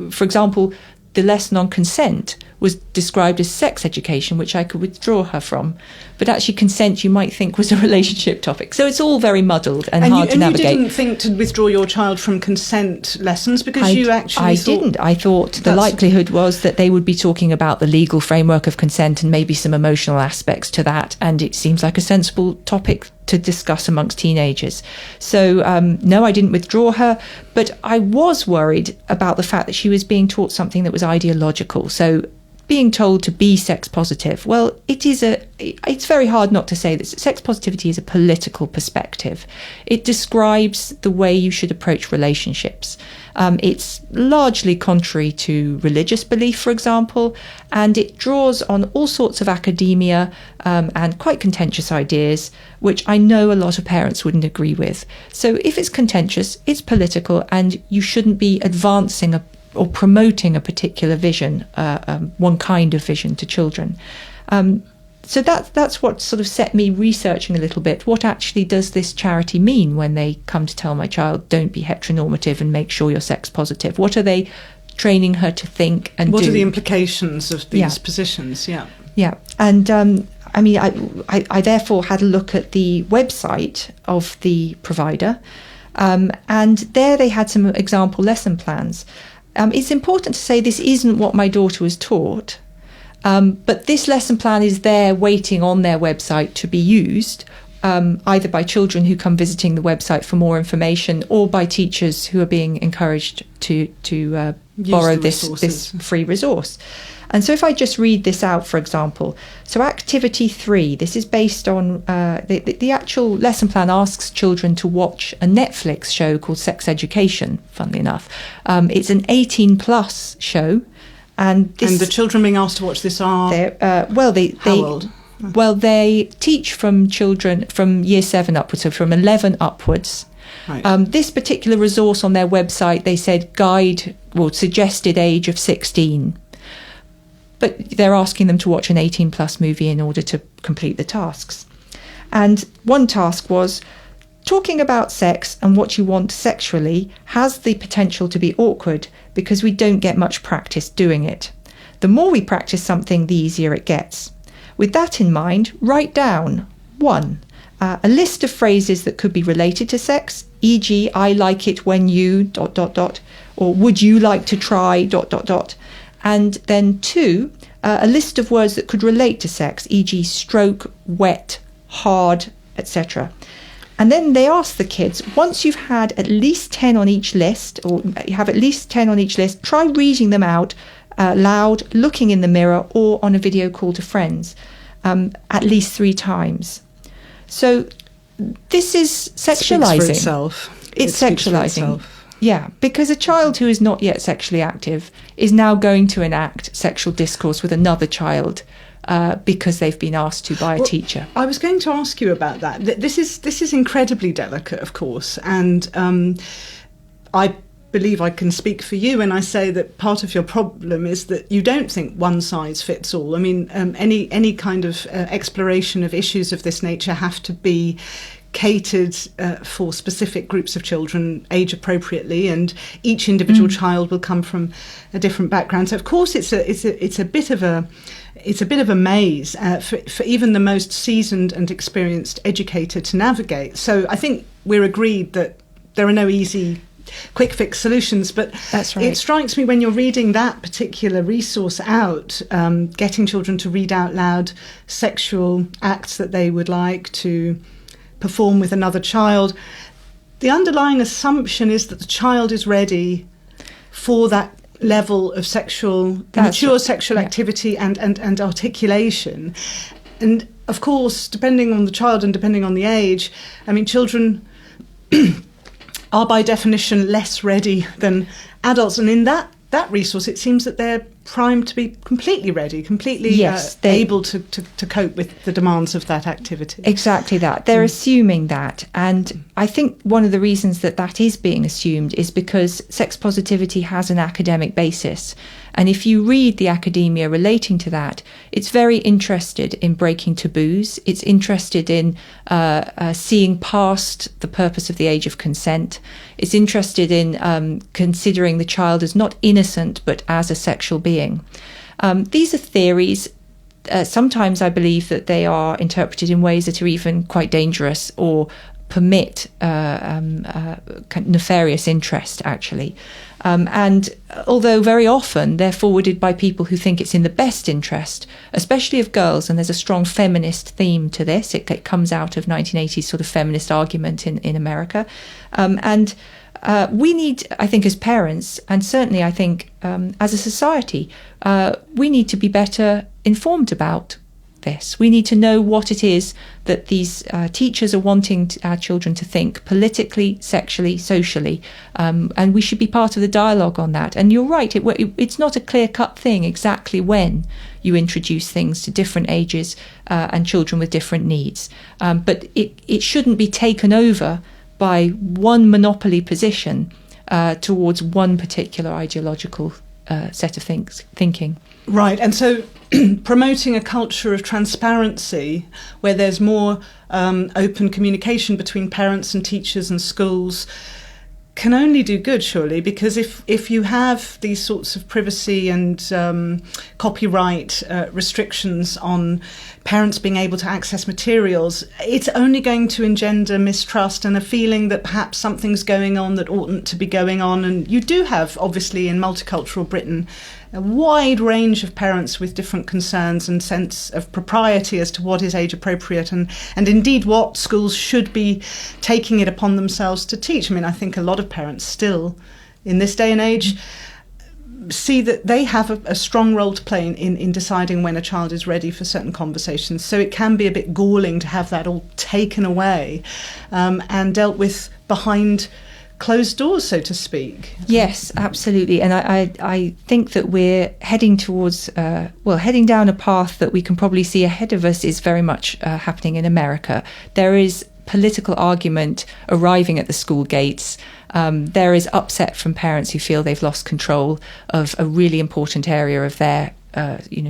for example, the lesson on consent was described as sex education, which I could withdraw her from. But actually consent, you might think, was a relationship topic. So it's all very muddled and hard to navigate. And you didn't think to withdraw your child from consent lessons because you actually I didn't. I thought the likelihood was that they would be talking about the legal framework of consent and maybe some emotional aspects to that. And it seems like a sensible topic to discuss amongst teenagers. So, no, I didn't withdraw her, but I was worried about the fact that she was being taught something that was ideological. So being told to be sex positive, well, it's very hard not to say that sex positivity is a political perspective. It describes the way you should approach relationships. It's largely contrary to religious belief, for example, and it draws on all sorts of academia and quite contentious ideas, which I know a lot of parents wouldn't agree with. So if it's contentious, it's political, and you shouldn't be advancing or promoting a particular vision, one kind of vision to children. So that's what sort of set me researching a little bit. What actually does this charity mean when they come to tell my child, don't be heteronormative and make sure you're sex positive? What are they training her to think and what do? What are the implications of these positions? Yeah. And I therefore had a look at the website of the provider, and there they had some example lesson plans. It's important to say this isn't what my daughter was taught, but this lesson plan is there waiting on their website to be used, either by children who come visiting the website for more information or by teachers who are being encouraged to borrow this free resource. And so if I just read this out, for example, so activity 3, this is based on the actual lesson plan asks children to watch a Netflix show called Sex Education, funnily enough. It's an 18 plus show. And the children being asked to watch this are how old? Well, they teach from children from year 7 upwards, so from 11 upwards. Right. This particular resource on their website, they said suggested age of 16. But they're asking them to watch an 18 plus movie in order to complete the tasks. And one task was, talking about sex and what you want sexually has the potential to be awkward because we don't get much practice doing it. The more we practice something, the easier it gets. With that in mind, write down 1. A list of phrases that could be related to sex, e.g. I like it when you ... or would you like to try ... And then 2, a list of words that could relate to sex, e.g. stroke, wet, hard, etc. And then they ask the kids, once you've had at least 10 on each list, or you have at least 10 on each list, try reading them out loud, looking in the mirror, or on a video call to friends, at least 3 times. So this is sexualizing. It's sexualizing. Yeah, because a child who is not yet sexually active is now going to enact sexual discourse with another child because they've been asked to by a teacher. I was going to ask you about that. This is incredibly delicate, of course, and I believe I can speak for you when I say that part of your problem is that you don't think one size fits all. I mean, any kind of exploration of issues of this nature have to be catered for specific groups of children, age appropriately, and each individual child will come from a different background. So of course it's a bit of a maze for even the most seasoned and experienced educator to navigate. So I think we're agreed that there are no easy quick fix solutions, but that's right. It strikes me when you're reading that particular resource out, getting children to read out loud sexual acts that they would like to perform with another child, the underlying assumption is that the child is ready for that level of mature sexual activity and articulation. And of course, depending on the child and depending on the age, I mean, children are by definition less ready than adults. And in that resource, it seems that they're primed to be completely ready, completely able to cope with the demands of that activity. Exactly that. They're assuming that. And I think one of the reasons that is being assumed is because sex positivity has an academic basis. And if you read the academia relating to that, it's very interested in breaking taboos. It's interested in seeing past the purpose of the age of consent. It's interested in considering the child as not innocent, but as a sexual being. These are theories. Sometimes I believe that they are interpreted in ways that are even quite dangerous or permit nefarious interest, actually. And although very often they're forwarded by people who think it's in the best interest, especially of girls, and there's a strong feminist theme to this. It comes out of 1980s sort of feminist argument in America. And we need, I think, as parents, and certainly I think as a society, we need to be better informed about this. We need to know what it is that these teachers are wanting our children to think politically, sexually, socially, and we should be part of the dialogue on that. And you're right, it's not a clear-cut thing exactly when you introduce things to different ages and children with different needs. But it shouldn't be taken over by one monopoly position towards one particular ideological set of thinking. Right, and so promoting a culture of transparency where there's more open communication between parents and teachers and schools can only do good, surely, because if you have these sorts of privacy and copyright restrictions on parents being able to access materials, it's only going to engender mistrust and a feeling that perhaps something's going on that oughtn't to be going on. And you do have, obviously, in multicultural Britain, a wide range of parents with different concerns and sense of propriety as to what is age appropriate and indeed what schools should be taking it upon themselves to teach. I mean, I think a lot of parents still, in this day and age, see that they have a strong role to play in deciding when a child is ready for certain conversations. So it can be a bit galling to have that all taken away and dealt with behind closed doors, so to speak. Yes, absolutely. And I think that we're heading towards, heading down a path that we can probably see ahead of us is very much happening in America. There is political argument arriving at the school gates. There is upset from parents who feel they've lost control of a really important area of their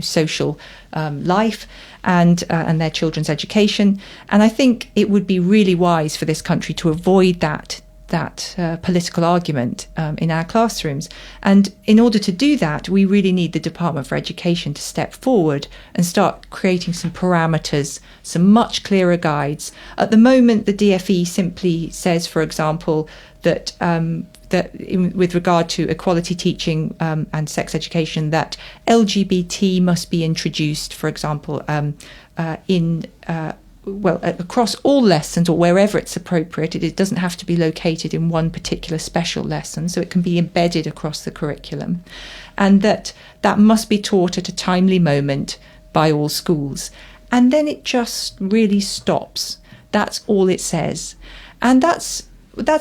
social life and their children's education. And I think it would be really wise for this country to avoid that political argument in our classrooms. And in order to do that, we really need the Department for Education to step forward and start creating some parameters, some much clearer guides. At the moment, the DFE simply says, for example, that with regard to equality teaching and sex education, that LGBT must be introduced, for example, across all lessons or wherever it's appropriate. It doesn't have to be located in one particular special lesson, so it can be embedded across the curriculum. And that must be taught at a timely moment by all schools. And then it just really stops. That's all it says. And that's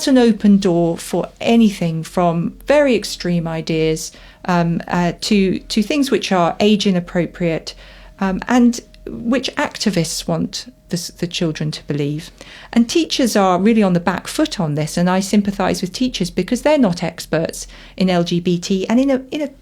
an open door for anything from very extreme ideas to things which are age inappropriate and which activists want the children to believe. And teachers are really on the back foot on this, and I sympathise with teachers because they're not experts in LGBT, and in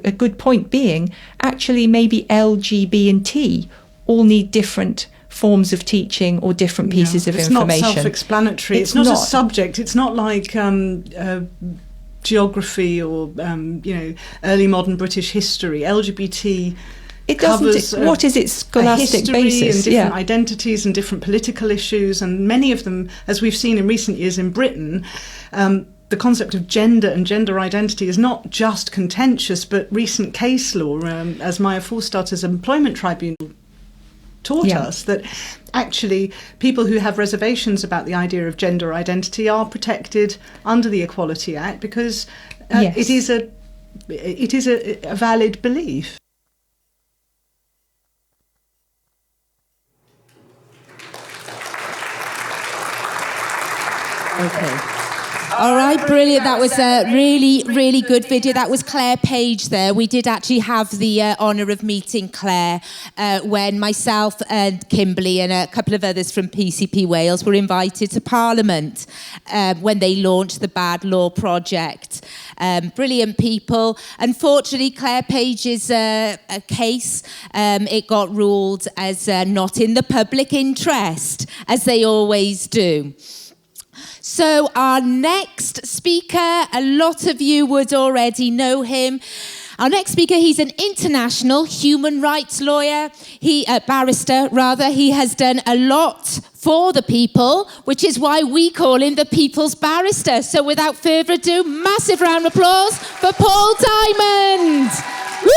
a good point being, actually maybe LGB and T all need different forms of teaching or different pieces of information. It's not self-explanatory. It's not a subject. It's not like geography or early modern British history. LGBT it doesn't. What is its scholastic basis? And different identities and different political issues, and many of them, as we've seen in recent years in Britain, the concept of gender and gender identity is not just contentious, but recent case law, as Maya Forstadter's Employment Tribunal taught us, that actually people who have reservations about the idea of gender identity are protected under the Equality Act because it is a valid belief. Okay. All right, brilliant. That was a really, really good video. That was Claire Page there. We did actually have the honour of meeting Claire when myself and Kimberly and a couple of others from PCP Wales were invited to Parliament when they launched the Bad Law Project. Brilliant people. Unfortunately, Claire Page's case, it got ruled as not in the public interest, as they always do. So our next speaker, a lot of you would already know him. Our next speaker, he's an international human rights lawyer, barrister rather. He has done a lot for the people, which is why we call him the People's Barrister. So without further ado, massive round of applause for Paul Diamond. Woo!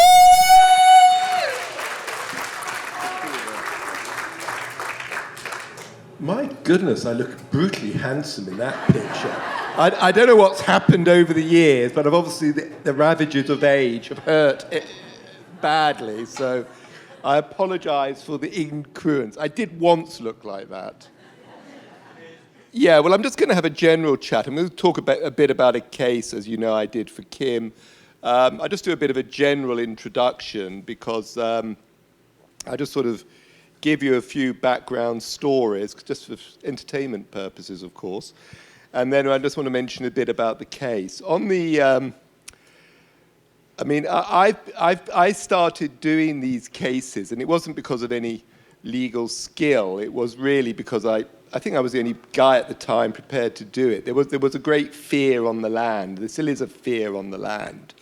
My goodness, I look brutally handsome in that picture. I don't know what's happened over the years, but obviously the ravages of age have hurt it badly, so I apologise for the incongruence. I did once look like that. Yeah, well, I'm just going to have a general chat. I'm going to talk a bit about a case, as you know I did for Kim. I just do a bit of a general introduction because I just sort of give you a few background stories, just for entertainment purposes, of course. And then I just want to mention a bit about the case. On the, I started doing these cases, and it wasn't because of any legal skill. It was really because I think I was the only guy at the time prepared to do it. There was a great fear on the land. There still is a fear on the land.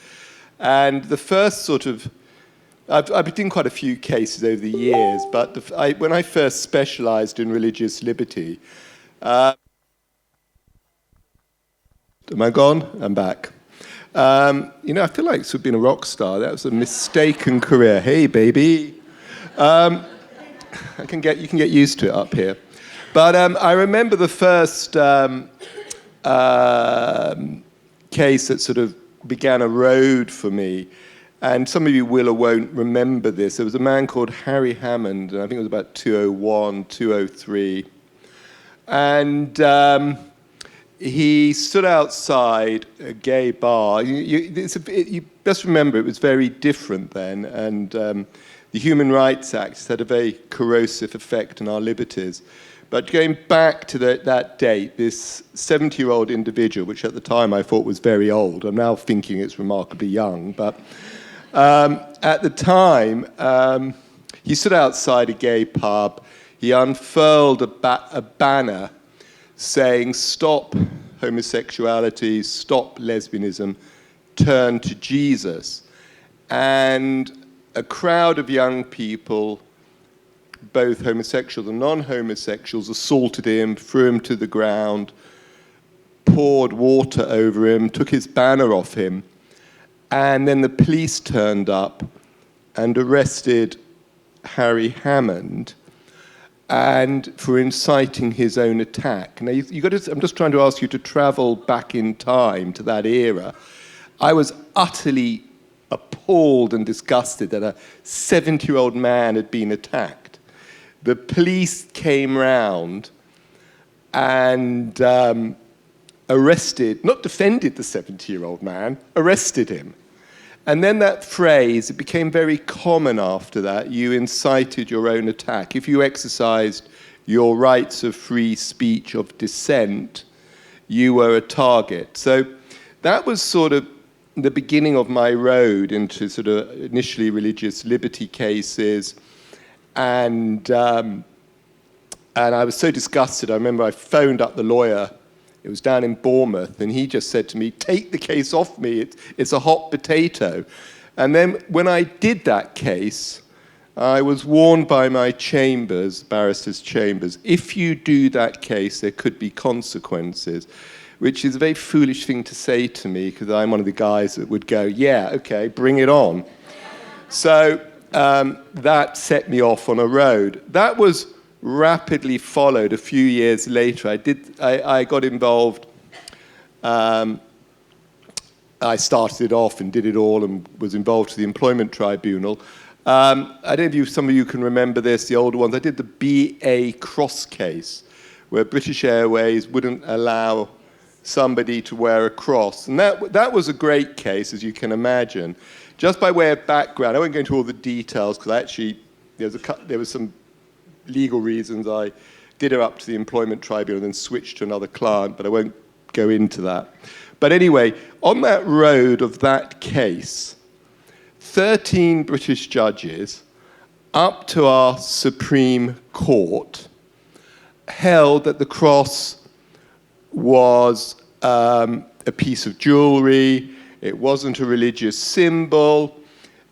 And the first sort of, I've been doing quite a few cases over the years, but when I first specialised in religious liberty, am I gone? I'm back. I feel like sort of being a rock star. That was a mistaken career. Hey, baby. You can get used to it up here. But I remember the first case that sort of began a road for me. And some of you will or won't remember this. There was a man called Harry Hammond, and I think it was about 201, 203. And he stood outside a gay bar. You best remember it was very different then, and the Human Rights Act had a very corrosive effect on our liberties. But going back to that date, this 70-year-old individual, which at the time I thought was very old, I'm now thinking it's remarkably young, but at the time, he stood outside a gay pub. He unfurled a banner saying, "Stop homosexuality, stop lesbianism, turn to Jesus." And a crowd of young people, both homosexuals and non-homosexuals, assaulted him, threw him to the ground, poured water over him, took his banner off him. And then the police turned up and arrested Harry Hammond and for inciting his own attack. Now, I'm just trying to ask you to travel back in time to that era. I was utterly appalled and disgusted that a 70-year-old man had been attacked. The police came round and arrested, not defended the 70-year-old man, arrested him. And then that phrase, it became very common after that. You incited your own attack. If you exercised your rights of free speech, of dissent, you were a target. So that was sort of the beginning of my road into sort of initially religious liberty cases. And I was so disgusted. I remember I phoned up the lawyer. It was down in Bournemouth, and he just said to me, "Take the case off me, it's a hot potato." And then when I did that case, I was warned by my chambers, barristers' chambers, if you do that case, there could be consequences, which is a very foolish thing to say to me, because I'm one of the guys that would go, "Yeah, okay, bring it on." So that set me off on a road. That was rapidly followed a few years later. I got involved. I started it off and did it all and was involved to the Employment Tribunal. I don't know if some of you can remember this, the older ones. I did the BA Cross case, where British Airways wouldn't allow somebody to wear a cross. And that was a great case, as you can imagine. Just by way of background, I won't go into all the details, because actually there was some legal reasons I did her up to the Employment Tribunal and then switched to another client, but I won't go into that. But anyway, on that road of that case, 13 British judges, up to our Supreme Court, held that the cross was a piece of jewellery, it wasn't a religious symbol,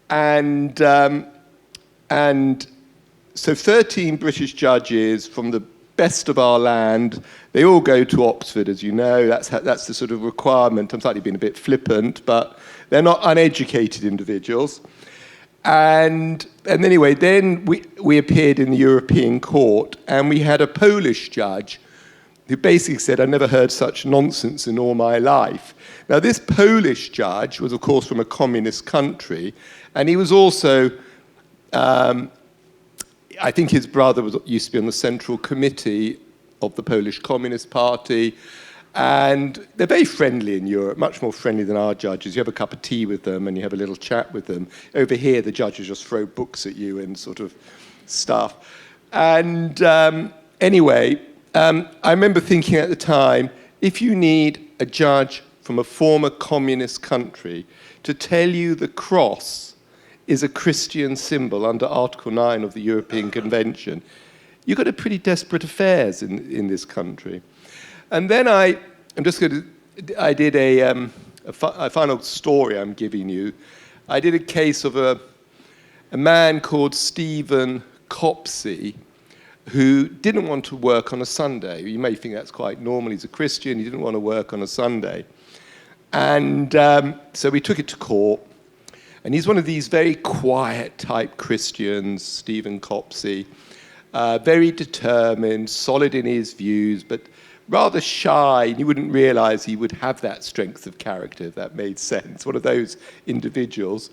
and so 13 British judges from the best of our land, they all go to Oxford, as you know. That's the sort of requirement. I'm slightly being a bit flippant, but they're not uneducated individuals. And anyway, then we appeared in the European Court, and we had a Polish judge who basically said, "I never heard such nonsense in all my life." Now, this Polish judge was, of course, from a communist country, and he was also... I think his brother used to be on the Central Committee of the Polish Communist Party, and they're very friendly in Europe, much more friendly than our judges. You have a cup of tea with them and you have a little chat with them. Over here, the judges just throw books at you and sort of stuff. And anyway, I remember thinking at the time, if you need a judge from a former communist country to tell you the cross is a Christian symbol under Article 9 of the European Convention, you've got a pretty desperate affairs in this country. And then I did a final story I'm giving you. I did a case of a man called Stephen Copsey, who didn't want to work on a Sunday. You may think that's quite normal. He's a Christian. He didn't want to work on a Sunday. And so we took it to court. And he's one of these very quiet type Christians, Stephen Copsey, very determined, solid in his views, but rather shy, and you wouldn't realise he would have that strength of character, if that made sense. One of those individuals.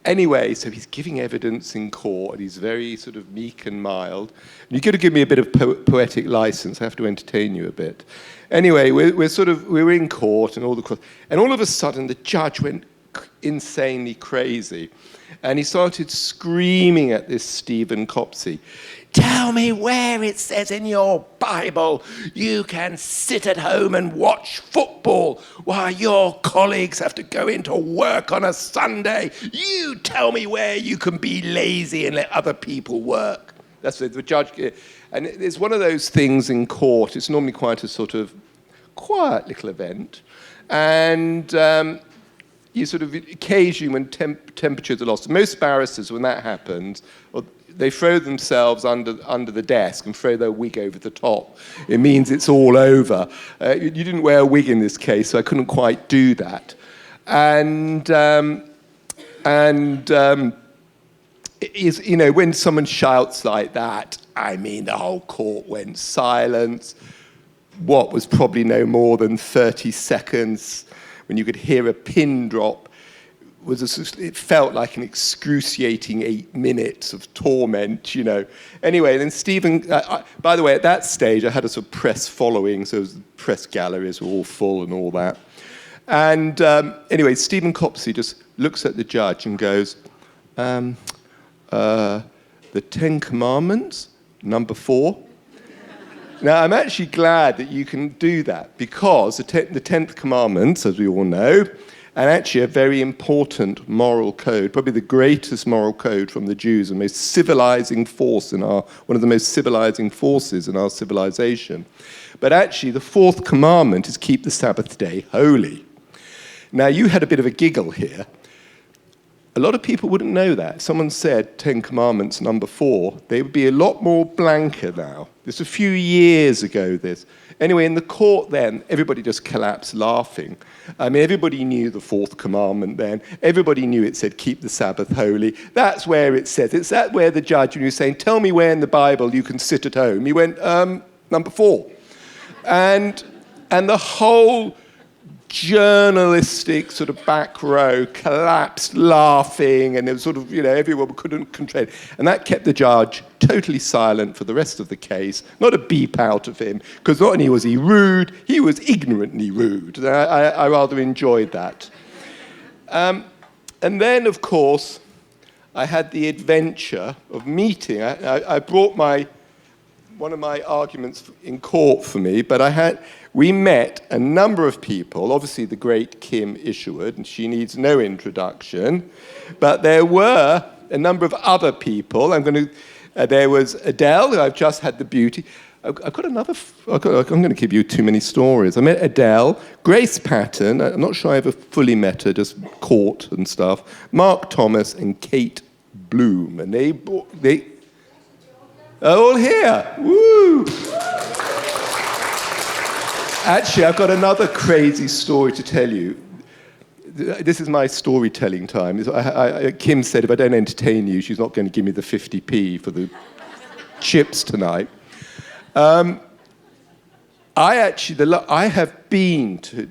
Anyway, so he's giving evidence in court, and he's very sort of meek and mild. And you've got to give me a bit of poetic license. I have to entertain you a bit. Anyway, we're in court, and all of a sudden the judge went insanely crazy, and he started screaming at this Stephen Copsey. Tell me where it says in your Bible you can sit at home and watch football while your colleagues have to go into work on a Sunday. You tell me where you can be lazy and let other people work. That's the judge. And it's one of those things in court. It's normally quite a sort of quiet little event. And you sort of occasionally, when temperatures are lost, most barristers, when that happens, they throw themselves under the desk and throw their wig over the top. It means it's all over. You didn't wear a wig in this case, so I couldn't quite do that. And when someone shouts like that, I mean, the whole court went silent. What was probably no more than 30 seconds when you could hear a pin drop. It felt like an excruciating 8 minutes of torment, Anyway, then Stephen, by the way, at that stage, I had a sort of press following, so the press galleries were all full and all that. And anyway, Stephen Copsey just looks at the judge and goes, the 10 Commandments, number 4. Now, I'm actually glad that you can do that, because the 10th Commandment, as we all know, and actually a very important moral code, probably the greatest moral code from the Jews, the most civilizing force one of the most civilizing forces in our civilization. But actually, the 4th commandment is keep the Sabbath day holy. Now, you had a bit of a giggle here. A lot of people wouldn't know that. Someone said 10 Commandments, number 4. They would be a lot more blanker now. This was a few years ago, this. Anyway, in the court then, everybody just collapsed laughing. I mean, everybody knew the 4th commandment then. Everybody knew it said, keep the Sabbath holy. That's where it says. It's that where the judge, when he was saying, tell me where in the Bible you can sit at home. He went, number 4. And the whole journalistic sort of back row collapsed laughing, and it was sort of, everyone couldn't control it. And that kept the judge totally silent for the rest of the case. Not a beep out of him, because not only was he rude, he was ignorantly rude. And I rather enjoyed that. And then, of course, I had the adventure of meeting. I brought one of my arguments in court for me, but we met a number of people, obviously the great Kim Isherwood, and she needs no introduction, but there were a number of other people. There was Adele, who I've just had the beauty. I'm going to give you too many stories. I met Adele, Grace Patton, I'm not sure I ever fully met her, just court and stuff, Mark Thomas and Kate Bloom, and they are all here. Woo! Actually, I've got another crazy story to tell you. This is my storytelling time. Kim said if I don't entertain you, she's not going to give me the 50p for the chips tonight. I have been to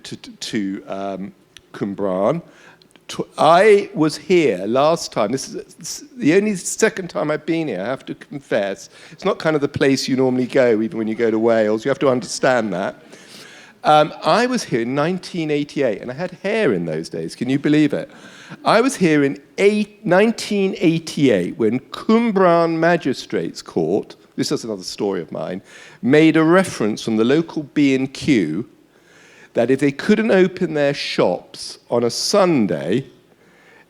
Cwmbran. I was here last time. This is the only second time I've been here, I have to confess. It's not kind of the place you normally go, even when you go to Wales. You have to understand that. I was here in 1988, and I had hair in those days. Can you believe it? I was here in 1988 when Cwmbran Magistrates Court, this is another story of mine, made a reference from the local B&Q that if they couldn't open their shops on a Sunday,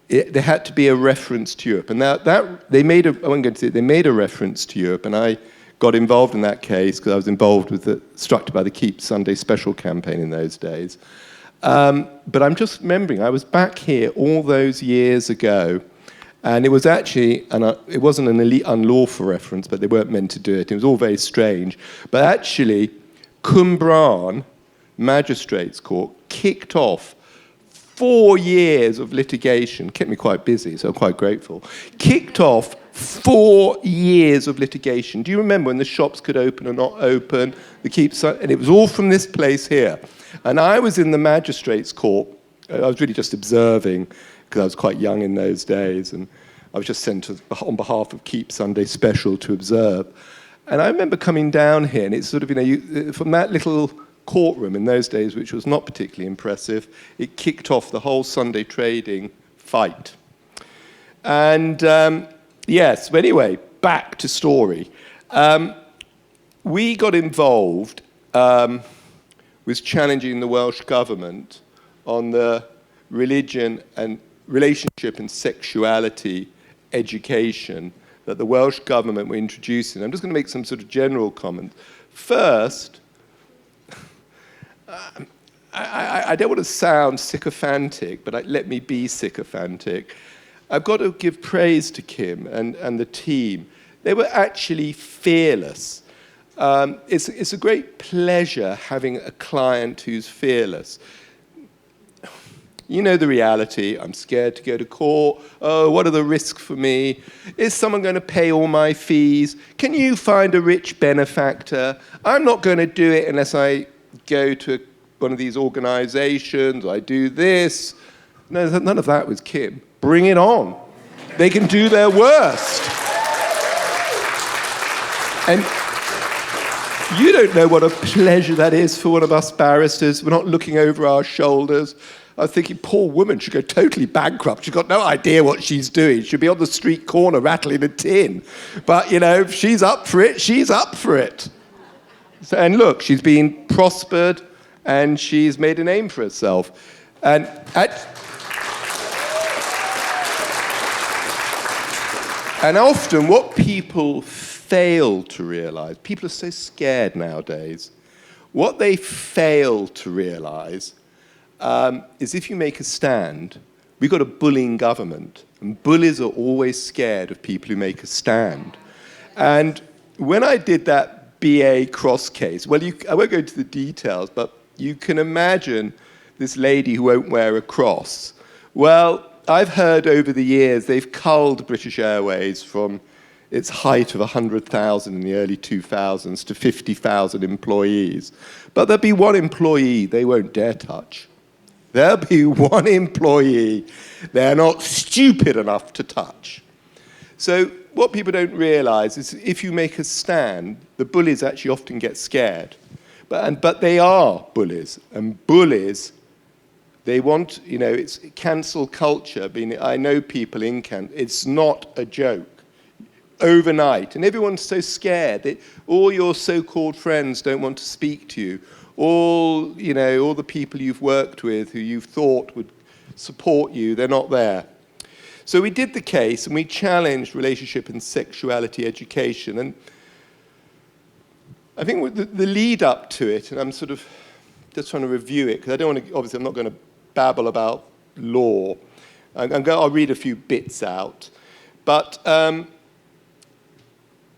there had to be a reference to Europe. And they made a reference to Europe, and I got involved in that case because I was involved with the Struck by the Keep Sunday Special campaign in those days. But I'm just remembering, I was back here all those years ago, and it was actually, it wasn't an unlawful reference, but they weren't meant to do it. It was all very strange. But actually, Cwmbran Magistrates Court kicked off 4 years of litigation, kept me quite busy, so I'm quite grateful, kicked off 4 years of litigation. Do you remember when the shops could open or not open? And it was all from this place here. And I was in the magistrates' court. I was really just observing, because I was quite young in those days, and I was just sent on behalf of Keep Sunday Special to observe. And I remember coming down here, and it's sort of, from that little courtroom in those days, which was not particularly impressive, it kicked off the whole Sunday trading fight. And yes, but anyway, back to story. We got involved with challenging the Welsh Government on the religion and relationship and sexuality education that the Welsh Government were introducing. I'm just going to make some sort of general comments. First, I don't want to sound sycophantic, but let me be sycophantic. I've got to give praise to Kim and the team. They were actually fearless. It's a great pleasure having a client who's fearless. You know the reality. I'm scared to go to court. Oh, what are the risks for me? Is someone going to pay all my fees? Can you find a rich benefactor? I'm not going to do it unless I go to one of these organizations. I do this. No, none of that with Kim. Bring it on. They can do their worst. And you don't know what a pleasure that is for one of us barristers. We're not looking over our shoulders. I was thinking, poor woman, she'd go totally bankrupt. She's got no idea what she's doing. She'll be on the street corner rattling a tin. But, if she's up for it, she's up for it. So, and look, she's been prospered and she's made a name for herself. And often what people fail to realize, people are so scared nowadays, what they fail to realize is if you make a stand, we've got a bullying government, and bullies are always scared of people who make a stand. And when I did that BA Cross case, well, I won't go into the details, but you can imagine this lady who won't wear a cross. Well, I've heard over the years they've culled British Airways from its height of 100,000 in the early 2000s to 50,000 employees. But there'll be one employee they won't dare touch. There'll be one employee they're not stupid enough to touch. So what people don't realize is if you make a stand, the bullies actually often get scared. But they are bullies. And bullies, they want, it's cancel culture. I know people in cancel. It's not a joke. Overnight. And everyone's so scared. All your so-called friends don't want to speak to you. All the people you've worked with who you've thought would support you, they're not there. So we did the case and we challenged relationship and sexuality education. And I think the lead up to it, and I'm sort of just trying to review it, because I don't want to, obviously I'm not going to babble about law. I'll read a few bits out. But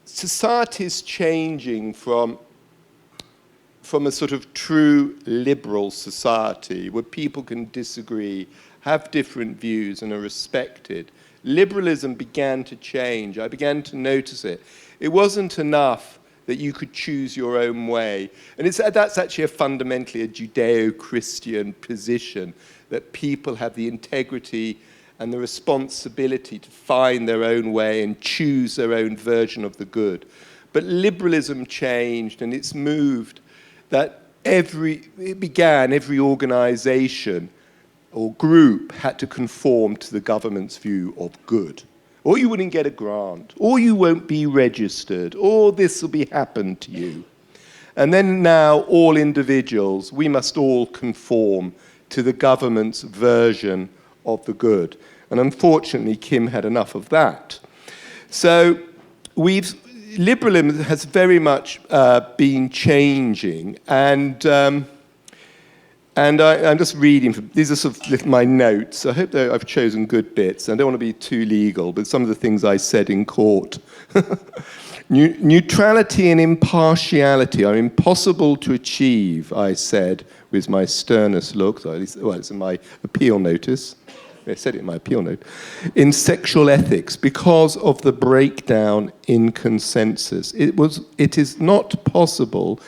society's changing from a sort of true liberal society where people can disagree, have different views and are respected. Liberalism began to change. I began to notice it. It wasn't enough that you could choose your own way. And that's actually fundamentally a Judeo-Christian position, that people have the integrity and the responsibility to find their own way and choose their own version of the good. But liberalism changed, and it's moved that every organization or group had to conform to the government's view of good. Or you wouldn't get a grant, or you won't be registered, or this will be happen to you. And then now all individuals, we must all conform to the government's version of the good. And unfortunately, Kim had enough of that. So liberalism has very much been changing, and I'm just reading. These are sort of my notes. I hope that I've chosen good bits. I don't want to be too legal, but some of the things I said in court. Neutrality and impartiality are impossible to achieve, I said, with my sternest look, well, it's in my appeal notice, I said it in my appeal note, in sexual ethics because of the breakdown in consensus. It was not possible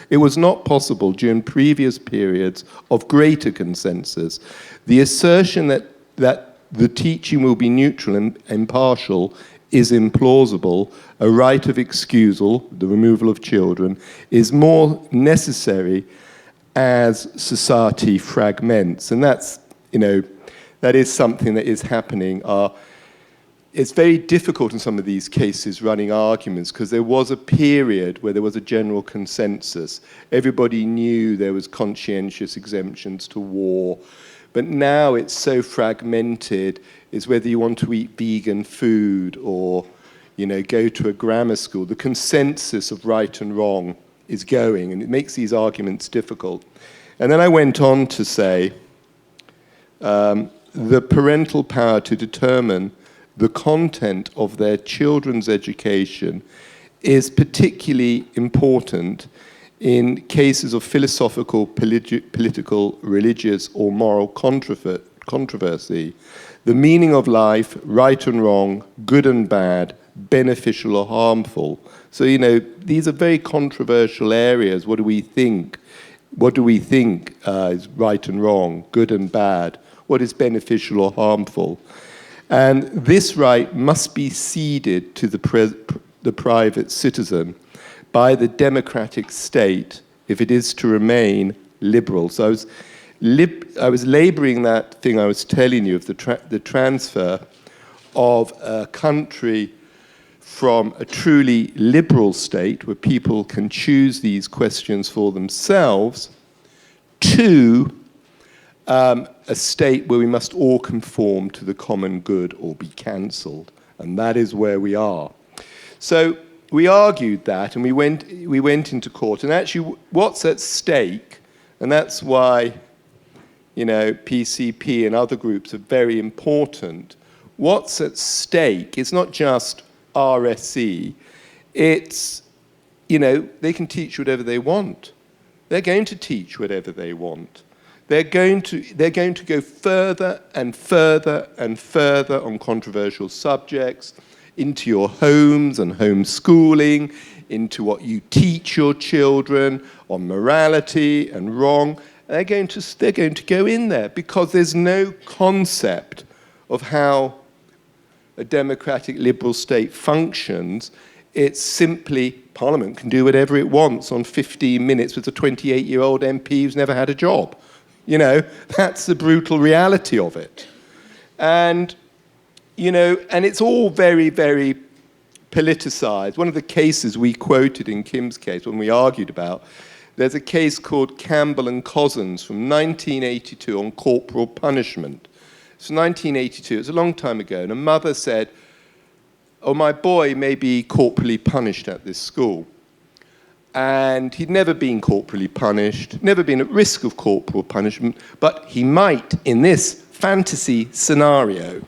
during previous periods of greater consensus. The assertion that the teaching will be neutral and impartial is implausible. A right of excusal, the removal of children, is more necessary as society fragments. And that's, that is something that is happening. It's very difficult in some of these cases running arguments because there was a period where there was a general consensus. Everybody knew there was conscientious exemptions to war. But now it's so fragmented, it's whether you want to eat vegan food or, go to a grammar school. The consensus of right and wrong is going, and it makes these arguments difficult. And then I went on to say, the parental power to determine the content of their children's education is particularly important in cases of philosophical, political, religious, or moral controversy. The meaning of life, right and wrong, good and bad, beneficial or harmful. So, these are very controversial areas. What do we think? What do we think is right and wrong, good and bad? What is beneficial or harmful? And this right must be ceded to the private citizen by the democratic state if it is to remain liberal. So I was labouring that thing I was telling you of the transfer of a country from a truly liberal state where people can choose these questions for themselves to a state where we must all conform to the common good or be cancelled. And that is where we are. So we argued that, and we went into court. And actually, what's at stake, and that's why, PCP and other groups are very important. What's at stake is not just RSE. It's, they can teach whatever they want. They're going to teach whatever they want. They're going to go further and further and further on controversial subjects, into your homes and homeschooling, into what you teach your children on morality and wrong. They're going to go in there because there's no concept of how a democratic liberal state functions. It's simply Parliament can do whatever it wants on 15 minutes with a 28-year-old MP who's never had a job. That's the brutal reality of it. And and it's all very, very politicized. One of the cases we quoted in Kim's case, when we argued about, there's a case called Campbell and Cozzens from 1982 on corporal punishment. It's 1982, it's a long time ago, and a mother said, my boy may be corporally punished at this school. And he'd never been corporally punished, never been at risk of corporal punishment, but he might in this fantasy scenario.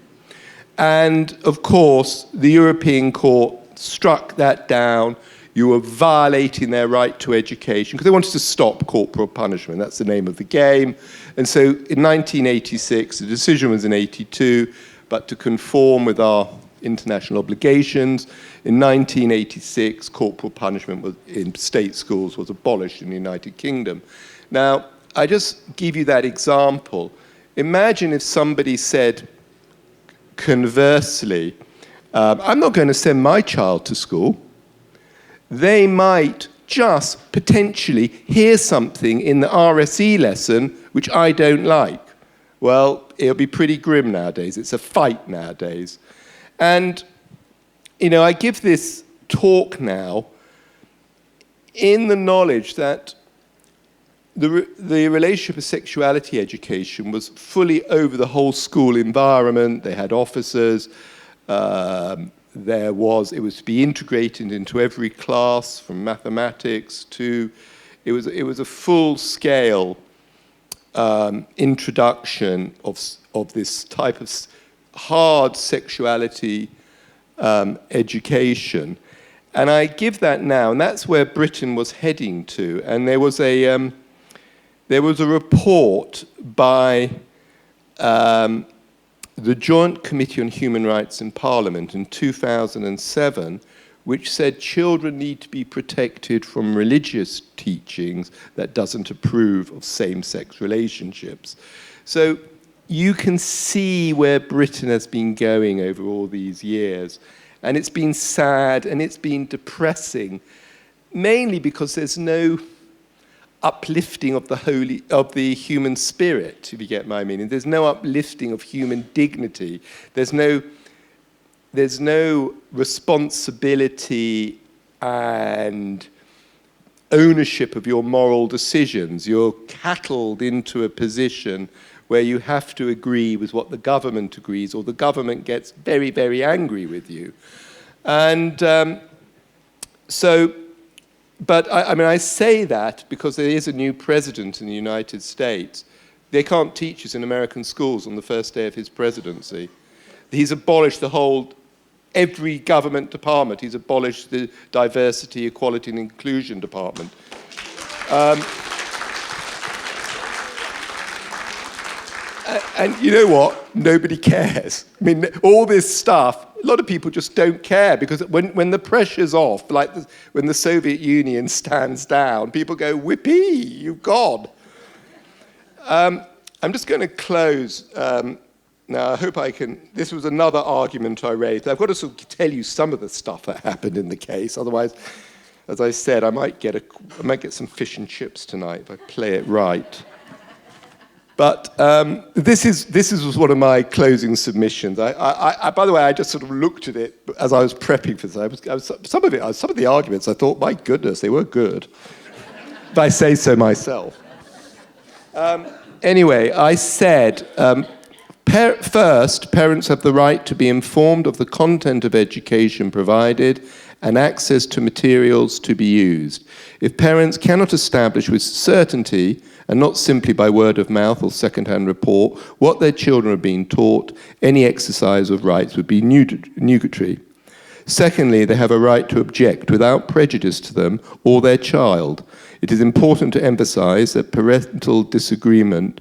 And, of course, the European Court struck that down. You were violating their right to education because they wanted to stop corporal punishment. That's the name of the game. And so in 1986, the decision was in 82, but to conform with our international obligations, in 1986, corporal punishment in state schools was abolished in the United Kingdom. Now, I just give you that example. Imagine if somebody said, conversely, I'm not going to send my child to school. They might just potentially hear something in the RSE lesson which I don't like. Well, it'll be pretty grim nowadays. It's a fight nowadays. And, I give this talk now in the knowledge that the relationship of sexuality education was fully over the whole school environment. They had officers. It was to be integrated into every class, from mathematics to, it was a full-scale introduction of this type of hard sexuality education. And I give that now, and that's where Britain was heading to. And there was there was a report by the Joint Committee on Human Rights in Parliament in 2007, which said children need to be protected from religious teachings that doesn't approve of same-sex relationships. So you can see where Britain has been going over all these years. And it's been sad and it's been depressing, mainly because there's no uplifting of the human spirit, if you get my meaning. There's no uplifting of human dignity. There's no responsibility and ownership of your moral decisions. You're cattled into a position where you have to agree with what the government agrees, or the government gets very, very angry with you. And but I say that because there is a new president in the United States. They can't teach us in American schools on the first day of his presidency. He's abolished every government department. He's abolished the diversity, equality, and inclusion department. And you know what? Nobody cares. I mean, all this stuff, a lot of people just don't care, because when the pressure's off, like when the Soviet Union stands down, people go, whippee, you've gone. I'm just going to close. Now, I hope I can. This was another argument I raised. I've got to sort of tell you some of the stuff that happened in the case. Otherwise, as I said, I might get some fish and chips tonight if I play it right. But this was one of my closing submissions. I by the way, I just sort of looked at it as I was prepping for this. Some of the arguments, I thought, my goodness, they were good. If I say so myself. Anyway, I said, first, parents have the right to be informed of the content of education provided and access to materials to be used. If parents cannot establish with certainty, and not simply by word of mouth or second-hand report, what their children are being taught, any exercise of rights would be nugatory. Secondly, they have a right to object without prejudice to them or their child. It is important to emphasize that parental disagreement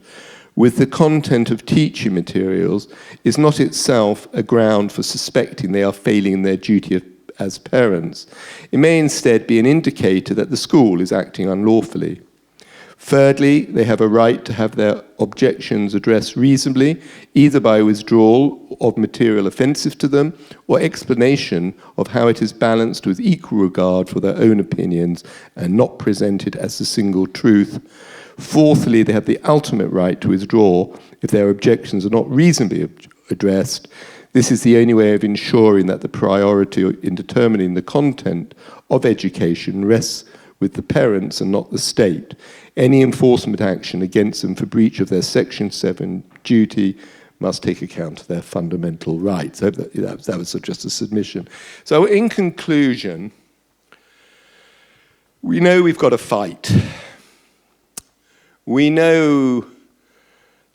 with the content of teaching materials is not itself a ground for suspecting they are failing in their duty as parents. It may instead be an indicator that the school is acting unlawfully. Thirdly, they have a right to have their objections addressed reasonably, either by withdrawal of material offensive to them or explanation of how it is balanced with equal regard for their own opinions and not presented as the single truth. Fourthly, they have the ultimate right to withdraw if their objections are not reasonably addressed. This is the only way of ensuring that the priority in determining the content of education rests with the parents and not the state. Any enforcement action against them for breach of their Section 7 duty must take account of their fundamental rights. I hope that was just a submission. So in conclusion, we know we've got to fight. We know,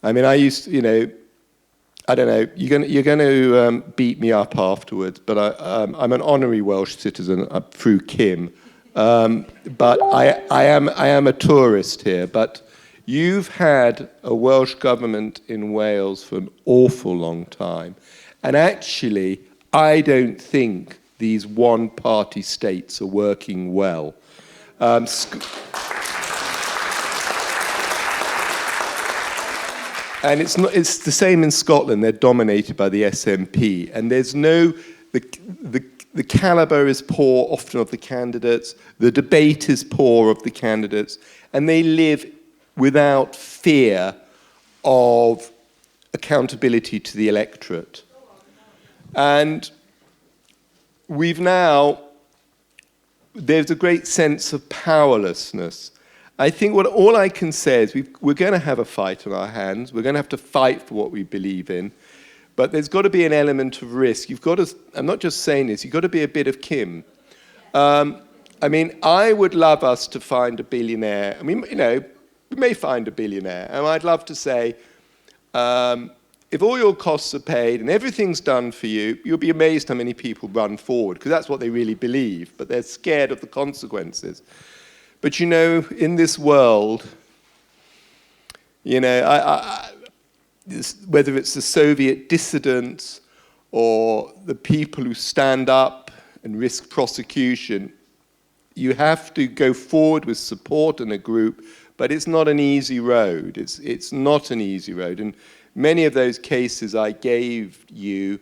I mean, I used to, I don't know, you're going to beat me up afterwards, but I'm an honorary Welsh citizen through Kim. But I am a tourist here. But you've had a Welsh government in Wales for an awful long time. And actually, I don't think these one-party states are working well. And it's the same in Scotland. They're dominated by the SNP. And there's the calibre is poor often of the candidates, the debate is poor of the candidates, and they live without fear of accountability to the electorate. And there's a great sense of powerlessness. I think all I can say is we're going to have a fight on our hands, we're going to have to fight for what we believe in. But there's got to be an element of risk. I'm not just saying this, you've got to be a bit of Kim. I mean, I would love us to find a billionaire. I mean, we may find a billionaire. And I'd love to say, if all your costs are paid and everything's done for you, you'll be amazed how many people run forward, because that's what they really believe, but they're scared of the consequences. But in this world, You know, whether it's the Soviet dissidents or the people who stand up and risk prosecution, you have to go forward with support in a group, but it's not an easy road. It's not an easy road. And many of those cases I gave you,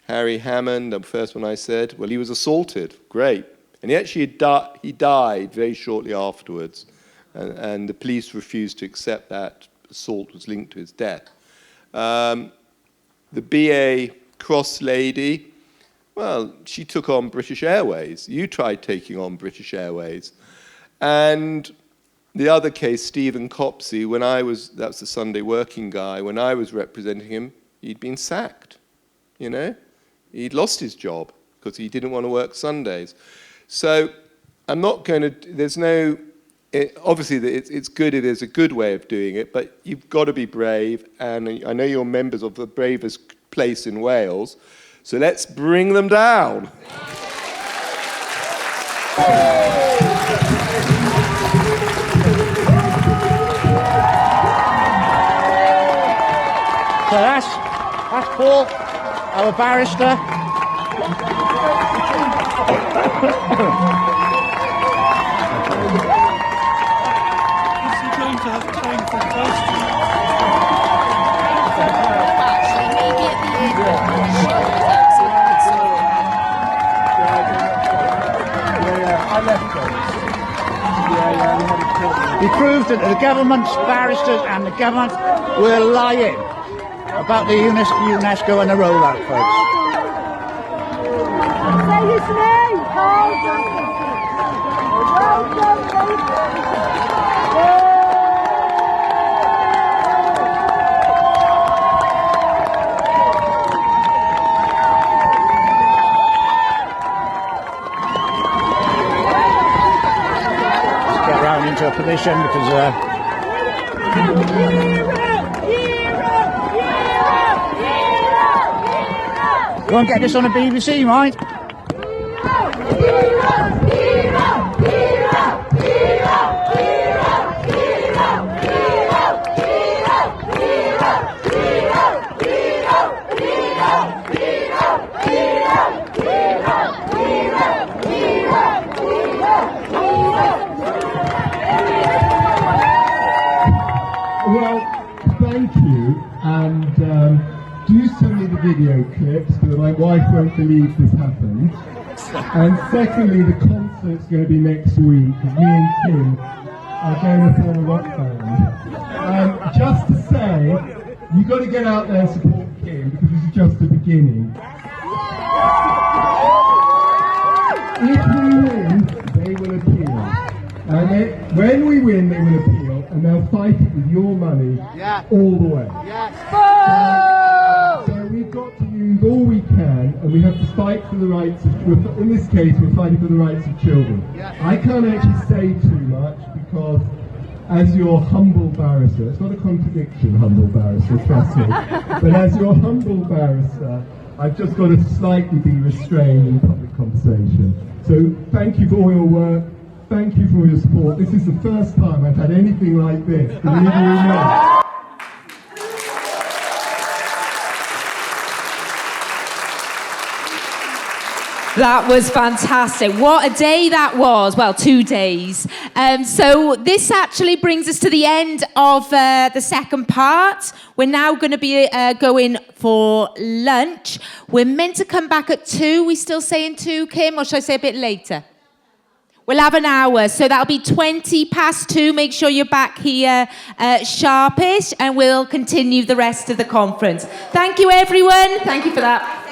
Harry Hammond, the first one I said, well, he was assaulted, great. And he actually he died very shortly afterwards, and the police refused to accept that assault was linked to his death. The BA Cross lady, well, she took on British Airways. You tried taking on British Airways. And the other case, Stephen Copsey, that's the Sunday working guy, when I was representing him, he'd been sacked, you know? He'd lost his job because he didn't want to work Sundays. So I'm not going to, obviously it's good if there's a good way of doing it, but you've got to be brave, and I know you're members of the bravest place in Wales, so let's bring them down. So that's Paul, our barrister. Is he going to have time for toasting? We proved that the government's barristers and the government were lying about the UNESCO and the rollout, folks. Say his name, Paul. Let's get round into a position because you won't get this on the BBC, right? Well, thank you, and do send me the video clips because my wife won't believe this happened. And secondly, the concert's going to be next week because me and Kim are going to form a rock band. Just to say, you've got to get out there and support Kim because this is just the beginning. If we win, they will appeal. And when we win, they will appeal, and they'll fight it with your money all the way. So we've got to use all we can, and we have to fight for the rights of, in this case, we're fighting for the rights of children. I can't actually say too much because, as your humble barrister, it's not a contradiction, humble barrister, trust me, but as your humble barrister, I've just got to slightly be restrained in public conversation. So thank you for all your work. Thank you for your support. This is the first time I've had anything like this, believe it or not. That was fantastic. What a day that was. Well, 2 days. So this actually brings us to the end of the second part. We're now going to be going for lunch. We're meant to come back at 2. We still saying 2, Kim, or should I say a bit later? We'll have an hour, so that'll be 2:20. Make sure you're back here sharpish, and we'll continue the rest of the conference. Thank you, everyone. Thank you for that.